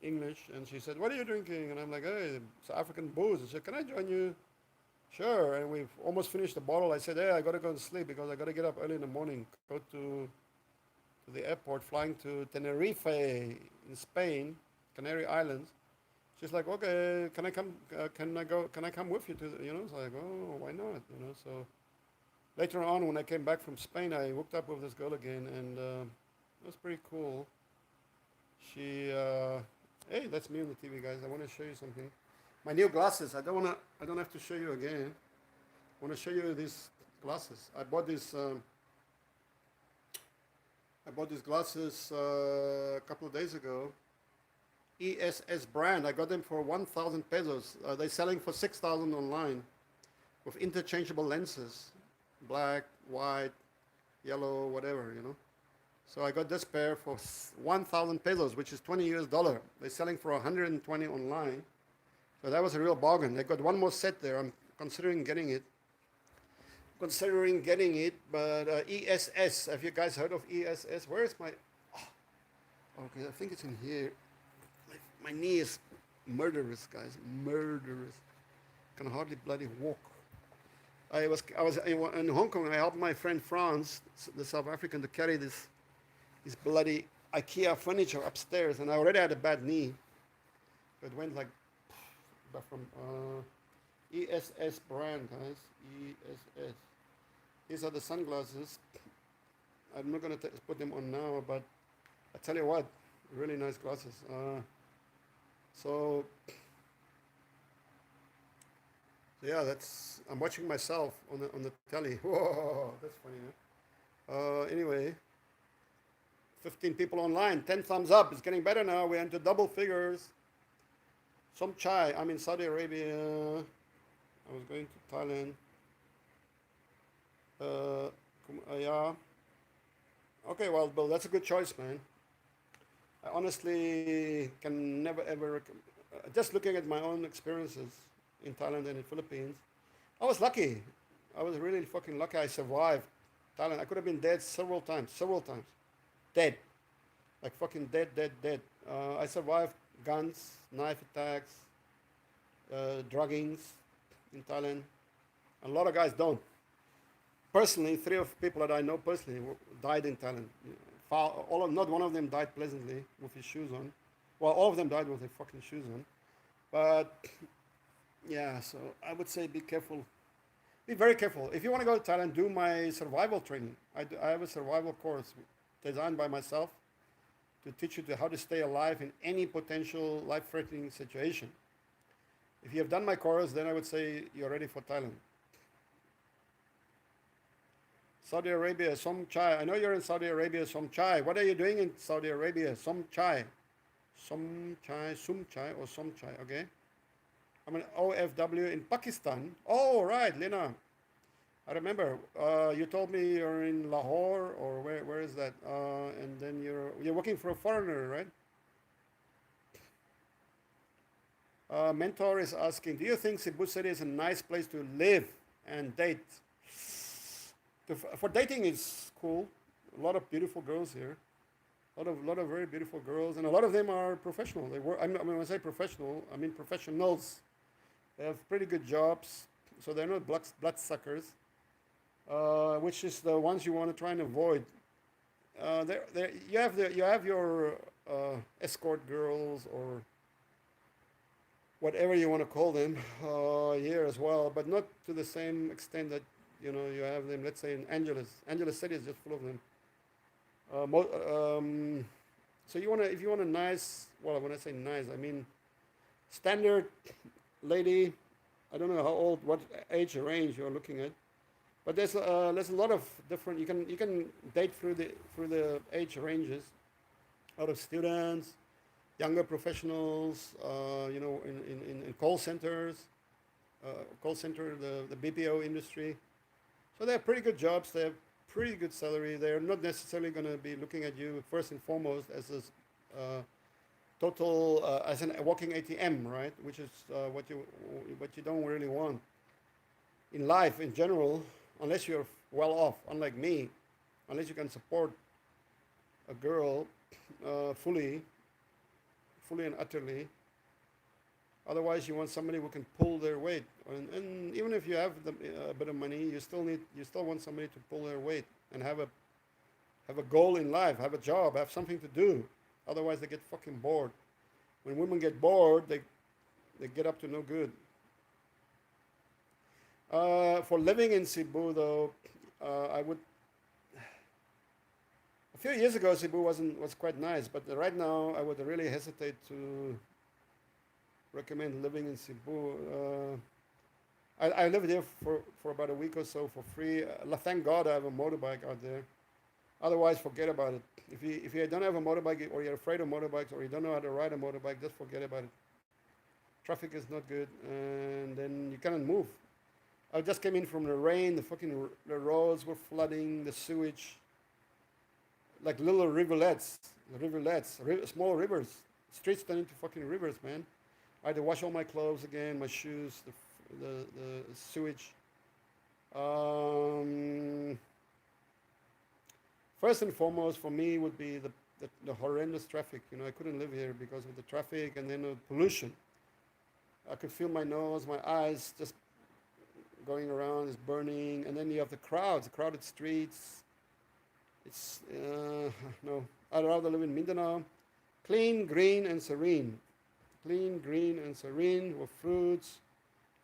English, and she said, "What are you drinking?" And I'm like, "Hey, South African booze." She said, "Can I join you?" Sure. And we've almost finished the bottle. I said, "Hey, I gotta go to sleep because I gotta get up early in the morning, go to the airport, flying to Tenerife in Spain, Canary Islands." She's like, okay, can I come? Can I come with you to? So I go, oh, why not? So later on, when I came back from Spain, I hooked up with this girl again, and it was pretty cool. She, hey, that's me on the TV, guys. I want to show you something. My new glasses. I don't have to show you again. I want to show you these glasses. I bought these glasses a couple of days ago. ESS brand. I got them for 1,000 pesos. They're selling for 6,000 online with interchangeable lenses, black, white, yellow, whatever, So I got this pair for 1,000 pesos, which is 20 US dollar. They're selling for 120 online. So that was a real bargain. I got one more set there. I'm considering getting it. But ESS. Have you guys heard of ESS? Where is my? Oh, okay, I think it's in here. My knee is murderous, guys. Murderous. Can hardly bloody walk. I was in Hong Kong, and I helped my friend Franz, the South African, to carry this bloody IKEA furniture upstairs, and I already had a bad knee. It went like from ESS brand, guys. ESS. These are the sunglasses. I'm not gonna put them on now, but I tell you what, really nice glasses. So yeah, I'm watching myself on the telly. Whoa, that's funny, huh? Anyway, 15 people online, 10 thumbs up. It's getting better now. We're into double figures. Some chai. I'm in Saudi Arabia. I was going to Thailand. Yeah. Okay, well, Bill, that's a good choice, man. I honestly can never ever. Just looking at my own experiences in Thailand and in Philippines, I was lucky. I was really fucking lucky. I survived Thailand. I could have been dead several times, dead, like fucking dead, dead, dead. I survived guns, knife attacks, druggings in Thailand. A lot of guys don't. Personally, three of people that I know personally died in Thailand. Not one of them died pleasantly with his shoes on. Well, all of them died with their fucking shoes on. But yeah, so I would say be careful. Be very careful. If you want to go to Thailand, do my survival training. I have a survival course designed by myself to teach you how to stay alive in any potential life-threatening situation. If you have done my course, then I would say you're ready for Thailand. Saudi Arabia, some chai. I know you're in Saudi Arabia, some chai. What are you doing in Saudi Arabia? Some chai. Some chai, or some chai, okay? I'm an OFW in Pakistan. Oh, right, Lena. I remember. You told me you're in Lahore, or where is that? And then you're working for a foreigner, right? Mentor is asking, do you think Cebu City is a nice place to live and date? For dating, it's cool. A lot of beautiful girls here. A lot of very beautiful girls, and a lot of them are professional. They work. I mean, when I say professional, I mean professionals. They have pretty good jobs, so they're not bloodsuckers, which is the ones you want to try and avoid. You have your escort girls or whatever you want to call them here as well, but not to the same extent that you have them. Let's say in Angeles. Angeles City is just full of them. So if you want a nice, well, when I say nice, I mean standard lady. I don't know what age range you're looking at, but there's a lot of different. You can date through the age ranges, out of students, younger professionals, in call centers, the BPO industry. So they have pretty good jobs. They have pretty good salary. They're not necessarily going to be looking at you first and foremost as a as a walking ATM, right? Which is what you don't really want in life in general, unless you're well off. Unlike me, unless you can support a girl fully and utterly. Otherwise, you want somebody who can pull their weight, and even if you have a bit of money, you still want somebody to pull their weight and have a goal in life, have a job, have something to do. Otherwise, they get fucking bored. When women get bored, they get up to no good. For living in Cebu, though, I would. A few years ago, Cebu was quite nice, but right now, I would really hesitate to recommend living in Cebu. I lived there for about a week or so for free. Thank God I have a motorbike out there. Otherwise, forget about it. If you don't have a motorbike, or you're afraid of motorbikes, or you don't know how to ride a motorbike, just forget about it. Traffic is not good, and then you cannot move. I just came in from the rain. The roads were flooding, the sewage, like little small rivers. Streets turn into fucking rivers, man. I had to wash all my clothes again, my shoes, the sewage. First and foremost for me would be the horrendous traffic. I couldn't live here because of the traffic, and then the pollution. I could feel my nose, my eyes just going around, is burning, and then you have the crowded streets. It's no. I'd rather live in Mindanao, clean, green, and serene. Clean, green, and serene with fruits,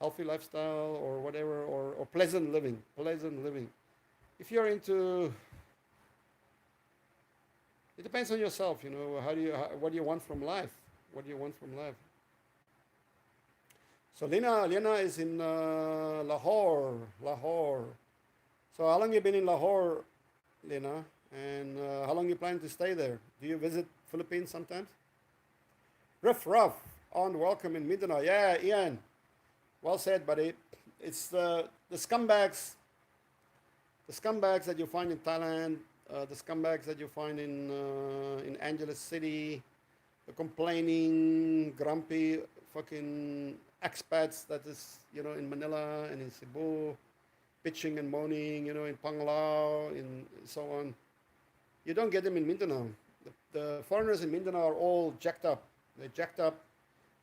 healthy lifestyle, or whatever, or pleasant living. Pleasant living. If you're into, it depends on yourself. What do you want from life? What do you want from life? So Lena is in Lahore. So how long you been in Lahore, Lena? And how long you plan to stay there? Do you visit Philippines sometimes? Rough. on welcome in Mindanao. Yeah, Ian, well said, buddy. It's the scumbags that you find in Thailand, the scumbags that you find in Angeles City, the complaining, grumpy, fucking expats that is in Manila and in Cebu, bitching and moaning, in Panglao, in so on. You don't get them in Mindanao. The foreigners in Mindanao are all jacked up. They're jacked up.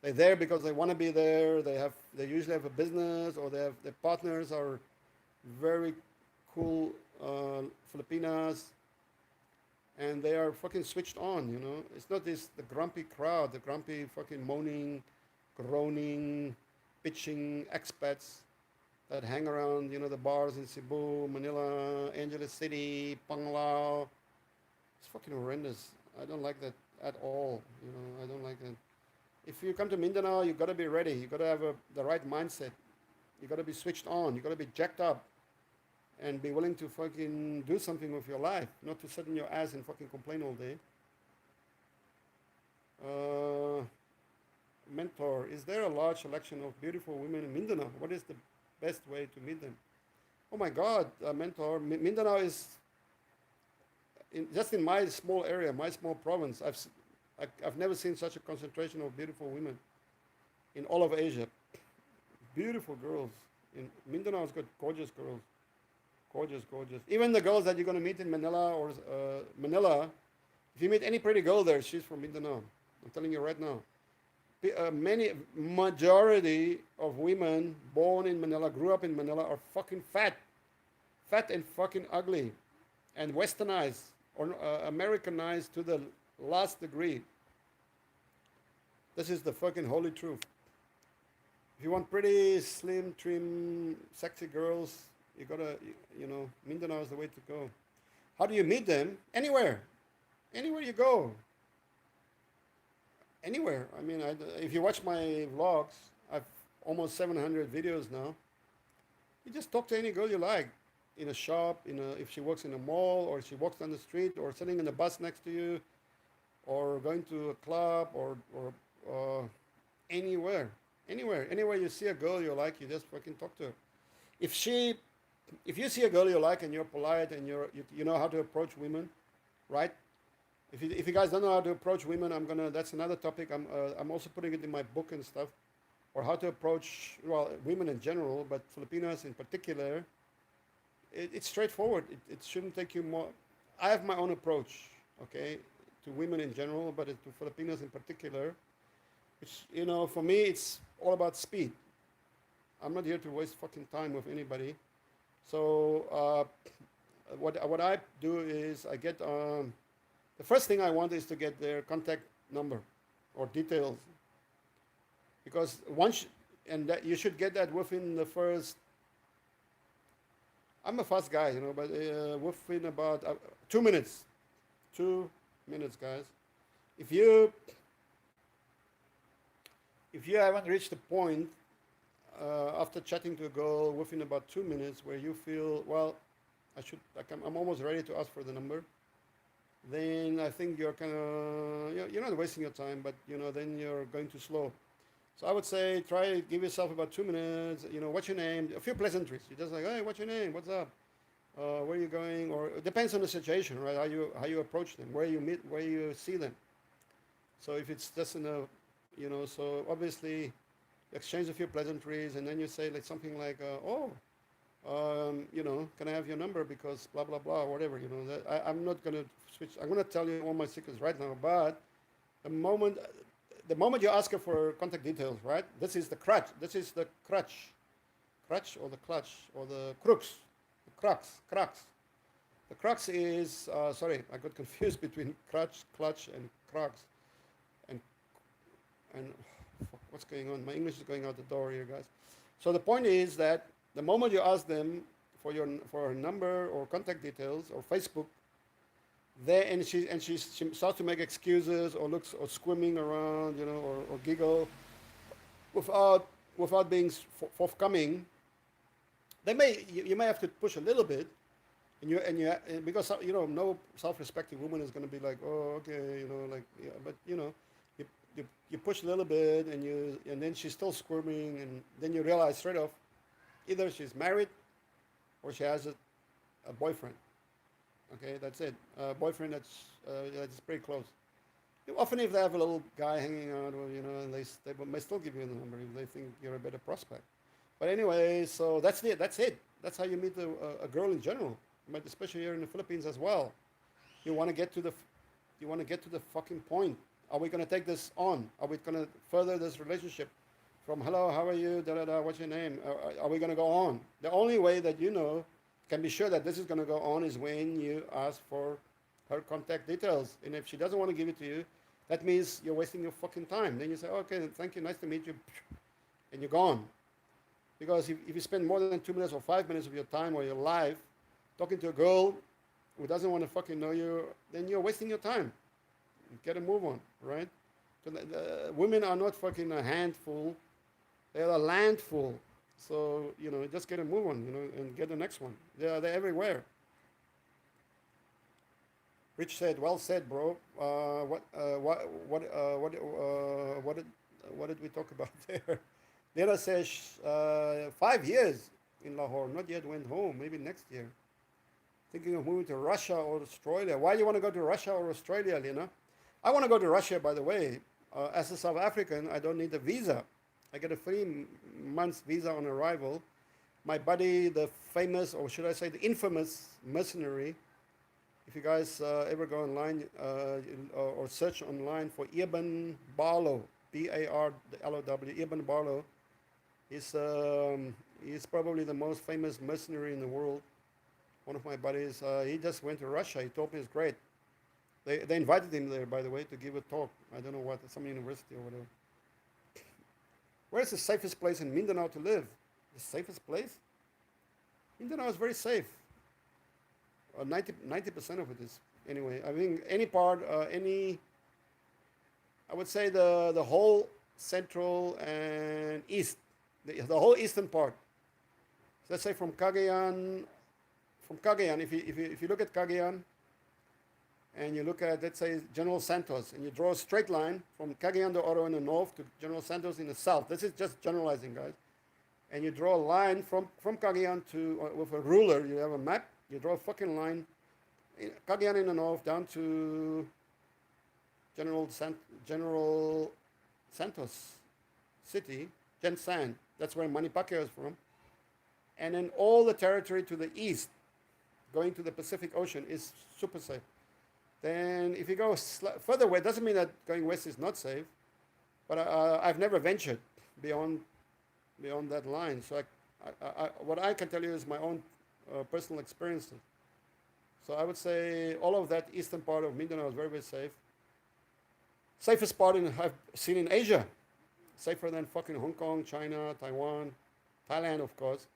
They're there because they want to be there. They usually have a business, or their partners are very cool Filipinas, and they are fucking switched on. It's not the grumpy crowd, the grumpy fucking moaning, groaning, bitching expats that hang around the bars in Cebu, Manila, Angeles City, Panglao. It's fucking horrendous. I don't like that at all. I don't like that. If you come to Mindanao, you got to be ready. You got to have the right mindset. You got to be switched on. You got to be jacked up, and be willing to fucking do something with your life, not to sit in your ass and fucking complain all day. Mentor, is there a large selection of beautiful women in Mindanao? What is the best way to meet them? Oh my God, mentor, Mindanao is just in my small area, my small province. I've never seen such a concentration of beautiful women in all of Asia. Beautiful girls. In Mindanao's got gorgeous girls. Gorgeous, gorgeous. Even the girls that you're going to meet in Manila or Manila, if you meet any pretty girl there, she's from Mindanao. I'm telling you right now. Majority of women born in Manila, grew up in Manila, are fucking fat. Fat and fucking ugly. And westernized or Americanized to the last degree. This is the fucking holy truth. If you want pretty, slim, trim, sexy girls, you gotta, Mindanao is the way to go. How do you meet them? Anywhere. Anywhere you go. Anywhere. I mean, if you watch my vlogs, I've almost 700 videos now. You just talk to any girl you like. In a shop, if she works in a mall, or she walks down the street, or sitting in the bus next to you, or going to a club, or anywhere. Anywhere you see a girl you like, you just fucking talk to her. If you see a girl you like and you're polite and you know how to approach women, right? If you guys don't know how to approach women, that's another topic. I'm also putting it in my book and stuff, or how to approach women in general, but Filipinas in particular. It's straightforward. It shouldn't take you more. I have my own approach, okay, to women in general, but to Filipinos in particular. Which for me, it's all about speed. I'm not here to waste fucking time with anybody. So what I do is I get the first thing I want is to get their contact number or details, because that you should get that within the first. I'm a fast guy, but within about 2 minutes. 2 minutes, guys. If you haven't reached the point after chatting to a girl within about 2 minutes where you feel, I'm almost ready to ask for the number, then I think you're kind of, you're not wasting your time, but then you're going too slow. So I would say give yourself about 2 minutes. What's your name? A few pleasantries. You're just like, hey, what's your name? What's up? Where are you going? Or it depends on the situation, right? How you approach them, where you meet, where you see them. So if it's just so obviously exchange a few pleasantries, and then you say something like, can I have your number because blah blah blah, whatever. I'm not gonna switch. I'm gonna tell you all my secrets right now, but the moment you ask her for contact details, right? This is the crutch. This is the crutch. Crutch or the clutch or the crux. The crux. The crux is, sorry, I got confused between crutch, clutch, and crux. And what's going on? My English is going out the door here, guys. So the point is that the moment you ask them for a number or contact details or Facebook, she starts to make excuses or looks or squirming around, or giggle, without being forthcoming. You may have to push a little bit, and because no self-respecting woman is going to be like, oh, okay, but you push a little bit, and then she's still squirming, and then you realize straight off, either she's married or she has a boyfriend. Okay, that's it. A boyfriend that's pretty close. Often, if they have a little guy hanging out, well, and they may still give you the number if they think you're a better prospect. But anyway, so that's it. That's it. That's how you meet a girl in general, but especially here in the Philippines as well. You want to get to the, you want to get to the fucking point. Are we going to take this on? Are we going to further this relationship? From hello, how are you? Da da da. What's your name? Are we going to go on? The only way that can be sure that this is going to go on is when you ask for her contact details. And if she doesn't want to give it to you, that means you're wasting your fucking time. Then you say, okay, thank you, nice to meet you, and you're gone. Because if you spend more than 2 minutes or 5 minutes of your time or your life talking to a girl who doesn't want to fucking know you, then you're wasting your time. Get a move on, right? So women are not fucking a handful; they are a landful. So just get a move on, and get the next one. They're everywhere. Rich said, "Well said, bro. What did we talk about there?" Nera says, 5 years in Lahore, not yet went home. Maybe next year. Thinking of moving to Russia or Australia. Why do you want to go to Russia or Australia, Lena? I want to go to Russia, by the way. As a South African, I don't need a visa. I get a 3 months visa on arrival. My buddy, the famous, or should I say the infamous mercenary, if you guys ever go online or search online for Eben Barlow, Barlow, Eben Barlow, he's probably the most famous mercenary in the world. One of my buddies, he just went to Russia. He told me it's great. They invited him there, by the way, to give a talk. I don't know what, some university or whatever. Where's the safest place in Mindanao to live? The safest place? Mindanao is very safe. 90% of it is, anyway. I think any part, I would say the whole central and east, the whole eastern part. So let's say from Cagayan, if you look at Cagayan, and you look at, let's say, General Santos, and you draw a straight line from Cagayan de Oro in the north to General Santos in the south. This is just generalizing, guys. And you draw a line from Cagayan to, with a ruler, you have a map, you draw a fucking line, Cagayan in the north down to General Santos City, Gensan. That's where Manny Pacquiao is from. And then all the territory to the east, going to the Pacific Ocean, is super safe. Then if you go further away, it doesn't mean that going west is not safe, but I've never ventured beyond that line. So what I can tell you is my own personal experiences. So I would say all of that eastern part of Mindanao is very, very safe. Safest part I've seen in Asia. Safer than fucking Hong Kong, China, Taiwan, Thailand, of course.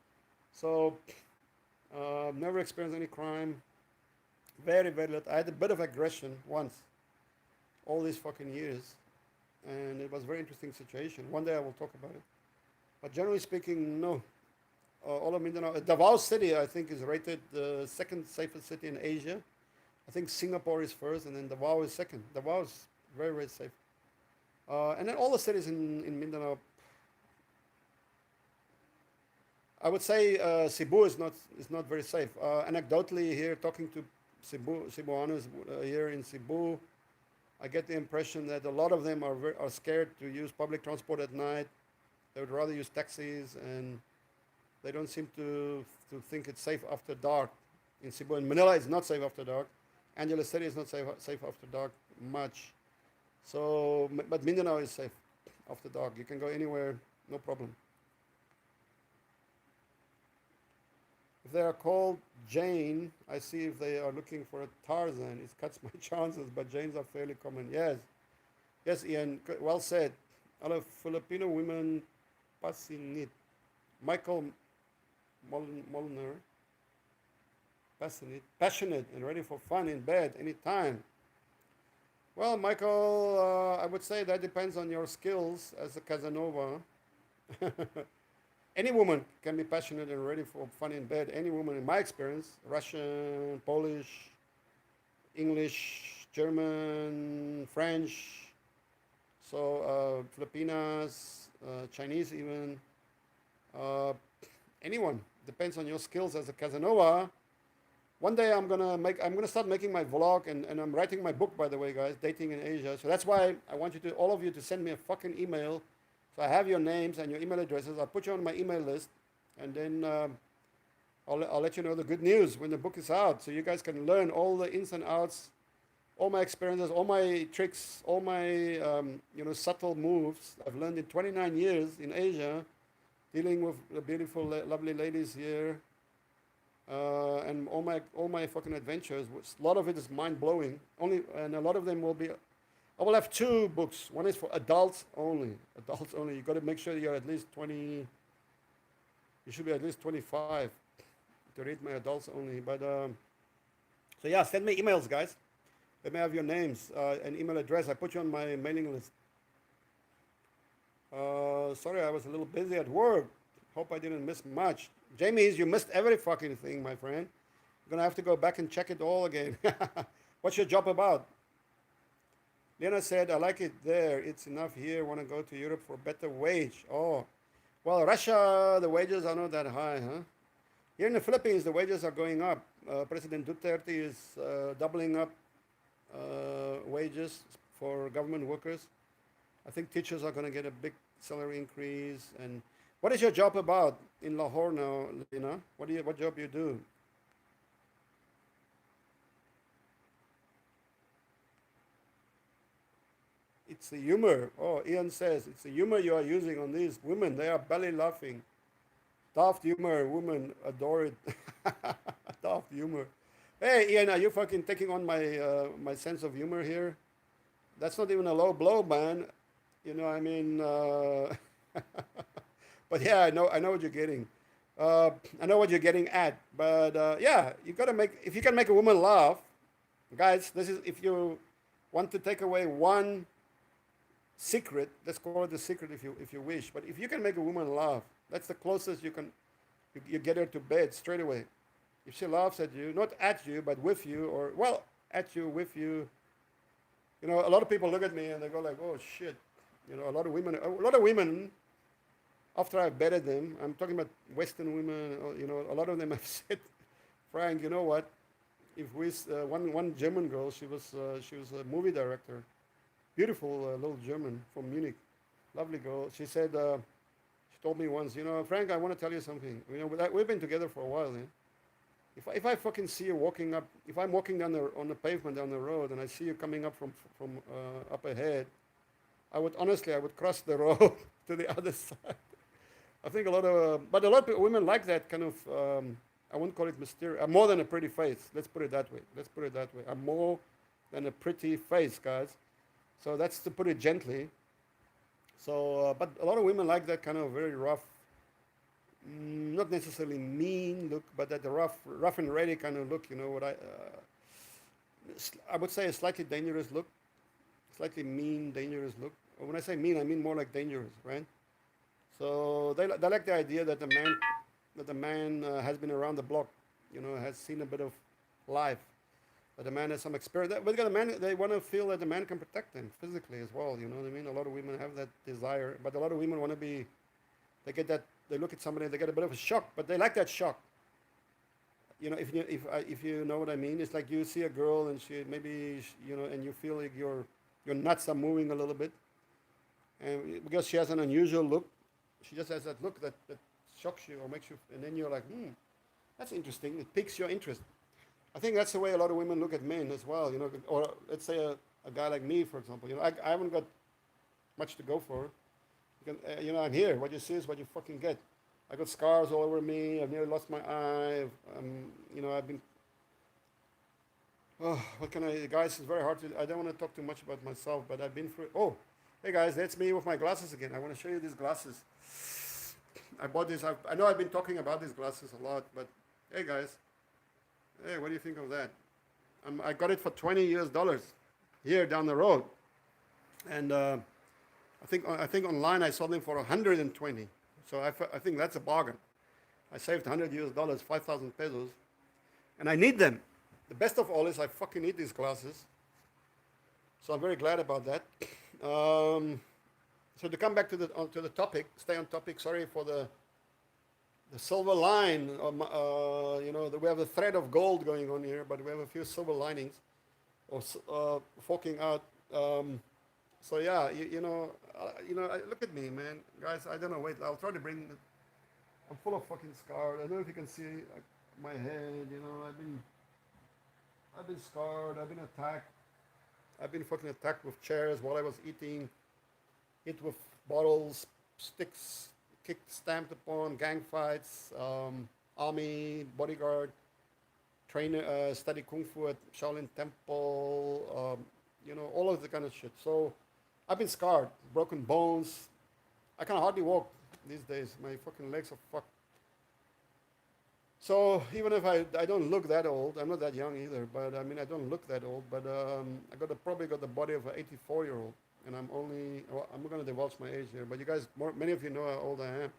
So never experienced any crime. Very, very little. I had a bit of aggression once, all these fucking years, and it was a very interesting situation. One day I will talk about it. But generally speaking, no. All of Mindanao, Davao City, I think, is rated the second safest city in Asia. I think Singapore is first, and then Davao is second. Davao is very, very safe. And then all the cities in Mindanao, I would say Cebu is not very safe. Anecdotally, here talking to Cebuanos here in Cebu, I get the impression that a lot of them are scared to use public transport at night. They would rather use taxis, and they don't seem to think it's safe after dark in Cebu. And Manila is not safe after dark. Angeles City is not safe after dark much. So, but Mindanao is safe after dark. You can go anywhere, no problem. If they are called Jane, I see if they are looking for a Tarzan. It cuts my chances, but Janes are fairly common. Yes, Ian, well said. A lot of Filipino women passionate. Michael Molnar, passionate and ready for fun in bed anytime. Well, Michael, I would say that depends on your skills as a Casanova. Any woman can be passionate and ready for fun in bed. Any woman, in my experience, Russian, Polish, English, German, French. So Filipinas, Chinese even, uh, anyone. Depends on your skills as a Casanova. One day I'm gonna start making my vlog, and I'm writing my book, by the way, guys, dating in Asia. So that's why I want you to, all of you, to send me a fucking email. So I have your names and your email addresses. I'll put you on my email list, and then I'll let you know the good news when the book is out, so you guys can learn all the ins and outs, all my experiences, all my tricks, all my subtle moves I've learned in 29 years in Asia, dealing with the beautiful, lovely ladies here, and all my fucking adventures. A lot of it is mind blowing. And a lot of them will be. I will have two books. One is for adults only. Adults only. You got to make sure you're at least 20. You should be at least 25 to read my adults only. But so yeah, send me emails, guys. Let me have your names and email address. I put you on my mailing list. Sorry, I was a little busy at work. Hope I didn't miss much. Jamie, you missed every fucking thing, my friend. You're gonna have to go back and check it all again. What's your job about? Lena said, I like it there. It's enough here. Want to go to Europe for better wage. Oh, well, Russia, the wages are not that high, huh? Here in the Philippines, the wages are going up. President Duterte is doubling up wages for government workers. I think teachers are going to get a big salary increase. And what is your job about in Lahore now, Lena? What job you do? It's the humor. Oh, Ian says it's the humor you are using on these women. They are belly laughing. Daft humor, women adore it. Daft humor. Hey, Ian, are you fucking taking on my sense of humor here? That's not even a low blow, man. I mean, but yeah, I know what you're getting. I know what you're getting at. But yeah, you gotta if you can make a woman laugh, guys. This is if you want to take away one secret. Let's call it the secret if you wish. But if you can make a woman laugh, that's the closest you can. You get her to bed straight away. If she laughs at you, not at you, but with you, or well, at you, with you. A lot of people look at me and they go like, "Oh shit." A lot of women. After I've bedded them, I'm talking about Western women. A lot of them have said, "Frank, you know what? If we one German girl, she was a movie director, beautiful little German from Munich, lovely girl. She said, she told me once, Frank, I want to tell you something. We've been together for a while. Yeah? If I fucking see you walking up, if I'm walking on the pavement down the road and I see you coming up from up ahead, I would cross the road to the other side. I think but a lot of women like that kind of. I wouldn't call it mysterious. I'm more than a pretty face. Let's put it that way. I'm more than a pretty face, guys. So that's to put it gently. So, but a lot of women like that kind of very rough, not necessarily mean look, but that the rough and ready kind of look. What I would say a slightly dangerous look, slightly mean, dangerous look. Or when I say mean, I mean more like dangerous, right? So they like the idea that the man has been around the block, has seen a bit of life, that the man has some experience. But the man, they want to feel that the man can protect them physically as well. You know what I mean? A lot of women have that desire, but a lot of women want to be. They get that. They look at somebody, they get a bit of a shock, but they like that shock. If you know what I mean, it's like you see a girl and she maybe and you feel like your nuts are moving a little bit, and because she has an unusual look, she just has that look that shocks you or makes you, and then you're like, that's interesting. It piques your interest. I think that's the way a lot of women look at men as well. Or let's say a guy like me, for example. I haven't got much to go for. I'm here. What you see is what you fucking get. I got scars all over me. I've nearly lost my eye. I've been. Oh, what can I, guys? It's very hard to. I don't want to talk too much about myself, but I've been through. Oh, hey guys, that's me with my glasses again. I want to show you these glasses. I bought these. I know I've been talking about these glasses a lot, but hey guys, hey, what do you think of that? I got it for $20 here down the road, and I think online I sold them for 120. So I think that's a bargain. I saved $100, 5,000 pesos, and I need them. The best of all is I fucking need these glasses. So I'm very glad about that. So to come back to the topic, stay on topic. Sorry for the silver line. We have a thread of gold going on here, but we have a few silver linings, or forking out. So yeah, look at me, man, guys. I don't know. Wait, I'll try to bring. I'm full of fucking scars. I don't know if you can see my head. I've been scarred. I've been attacked. I've been fucking attacked with chairs while I was eating. Hit with bottles, sticks, kicked, stamped upon, gang fights, army, bodyguard, trainer, study kung fu at Shaolin Temple, all of the kind of shit. So I've been scarred, broken bones. I can hardly walk these days. My fucking legs are fucked. So even if I don't look that old, I'm not that young either, but I mean I don't look that old, but probably got the body of an 84-year-old, and I'm going to divulge my age here, but you guys, many of you know how old I am.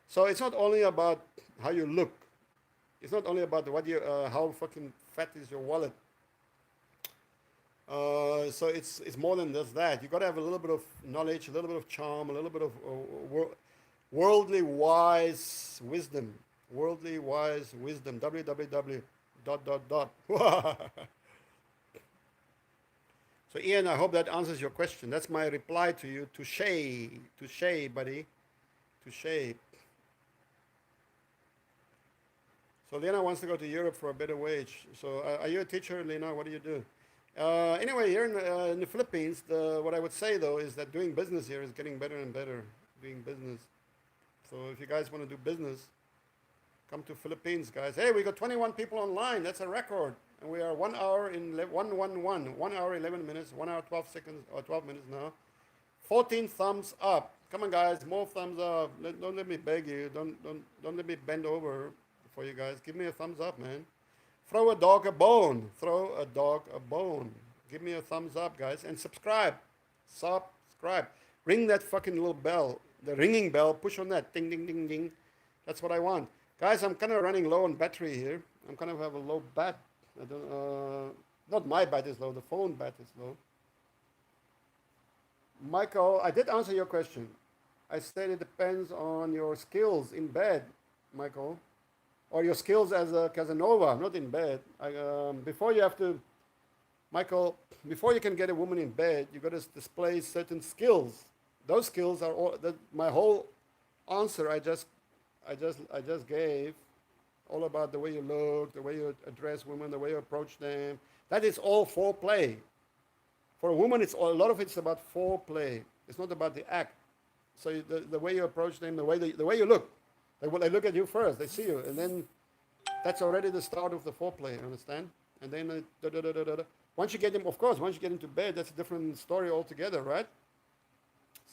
So it's not only about how you look. It's not only about how fucking fat is your wallet. So it's more than just that. You got to have a little bit of knowledge, a little bit of charm, a little bit of worldly wise wisdom. Worldly wise wisdom. www. ... So Ian, I hope that answers your question. That's my reply to you. Touche, buddy. Touche. So Lena wants to go to Europe for a better wage. So are you a teacher, Lena? What do you do? Anyway, here in the Philippines, what I would say though is that doing business here is getting better and better. Doing business. So if you guys want to do business, come to Philippines, guys. Hey, we got 21 people online. That's a record. And we are 1 hour in 1 hour 11 minutes, 1 hour 12 seconds or 12 minutes now. 14 thumbs up. Come on, guys, more thumbs up. Don't let me beg you. Don't let me bend over for you guys. Give me a thumbs up, man. Throw a dog a bone. Throw a dog a bone. Give me a thumbs up, guys, and subscribe. Subscribe. Ring that fucking little bell, the ringing bell. Push on that. Ding, ding, ding, ding. That's what I want. Guys, I'm kind of running low on battery here. I'm kind of have a low bat. Not my bat is low, the phone bat is low. Michael, I did answer your question. I said it depends on your skills in bed, Michael, or your skills as a Casanova, not in bed. Before you can get a woman in bed, you got to display certain skills. Those skills are my whole answer. I just gave, all about the way you look, the way you address women, the way you approach them. That is all foreplay. For a woman, a lot of it's about foreplay. It's not about the act. So the way you approach them, the way you look. They look at you first. They see you, and then that's already the start of the foreplay. Understand? And then once you get them, of course, once you get into bed, that's a different story altogether, right?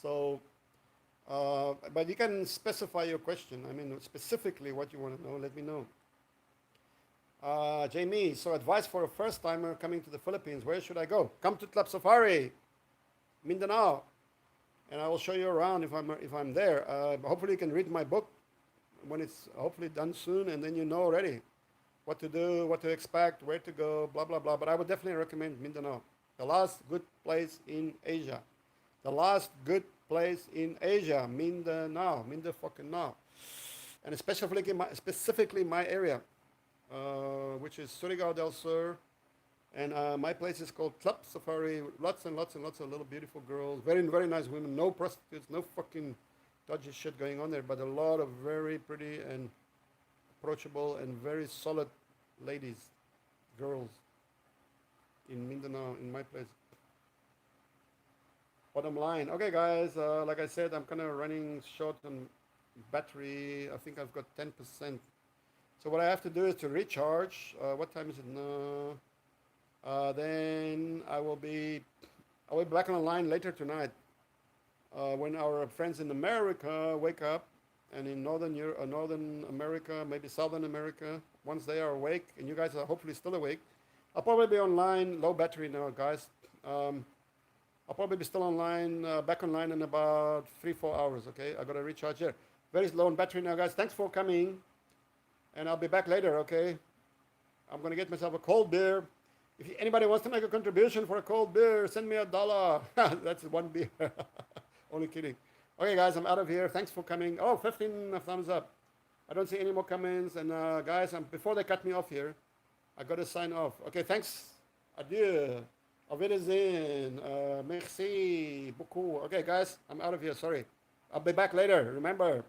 So. But you can specify your question. I mean, specifically what you want to know, let me know. Jamie, so advice for a first timer coming to the Philippines, where should I go? Come to Club Safari, Mindanao, and I will show you around if I'm there. Hopefully you can read my book when it's hopefully done soon, and then you know already what to do, what to expect, where to go, blah, blah, blah. But I would definitely recommend Mindanao, the last good place in Asia. The last good place in Asia, Mindanao, fucking now, and specifically my area, which is Surigao del Sur, and my place is called Club Safari. Lots and lots and lots of little beautiful girls, very very nice women, no prostitutes, no fucking dodgy shit going on there, but a lot of very pretty and approachable and very solid ladies, girls in Mindanao, in my place. Bottom line. Okay, guys, like I said, I'm kind of running short on battery. I think I've got 10%. So what I have to do is to recharge. What time is it now? Then I will be back on the line later tonight when our friends in America wake up, and in Northern America, maybe Southern America, once they are awake, and you guys are hopefully still awake, I'll probably be online, low battery now, guys. I'll probably be still online, back online in about 3-4 hours, okay? I got to recharge here. Very low on battery now, guys. Thanks for coming, and I'll be back later, okay? I'm going to get myself a cold beer, If anybody wants to make a contribution for a cold beer, send me $1. That's one beer. Only kidding. Okay, guys, I'm out of here. Thanks for coming. Oh, 15 thumbs up. I don't see any more comments. And guys, before they cut me off here, I got to sign off. Okay, thanks. Adieu. Auf Wiedersehen. Merci beaucoup. Okay, guys, I'm out of here. Sorry. I'll be back later. Remember,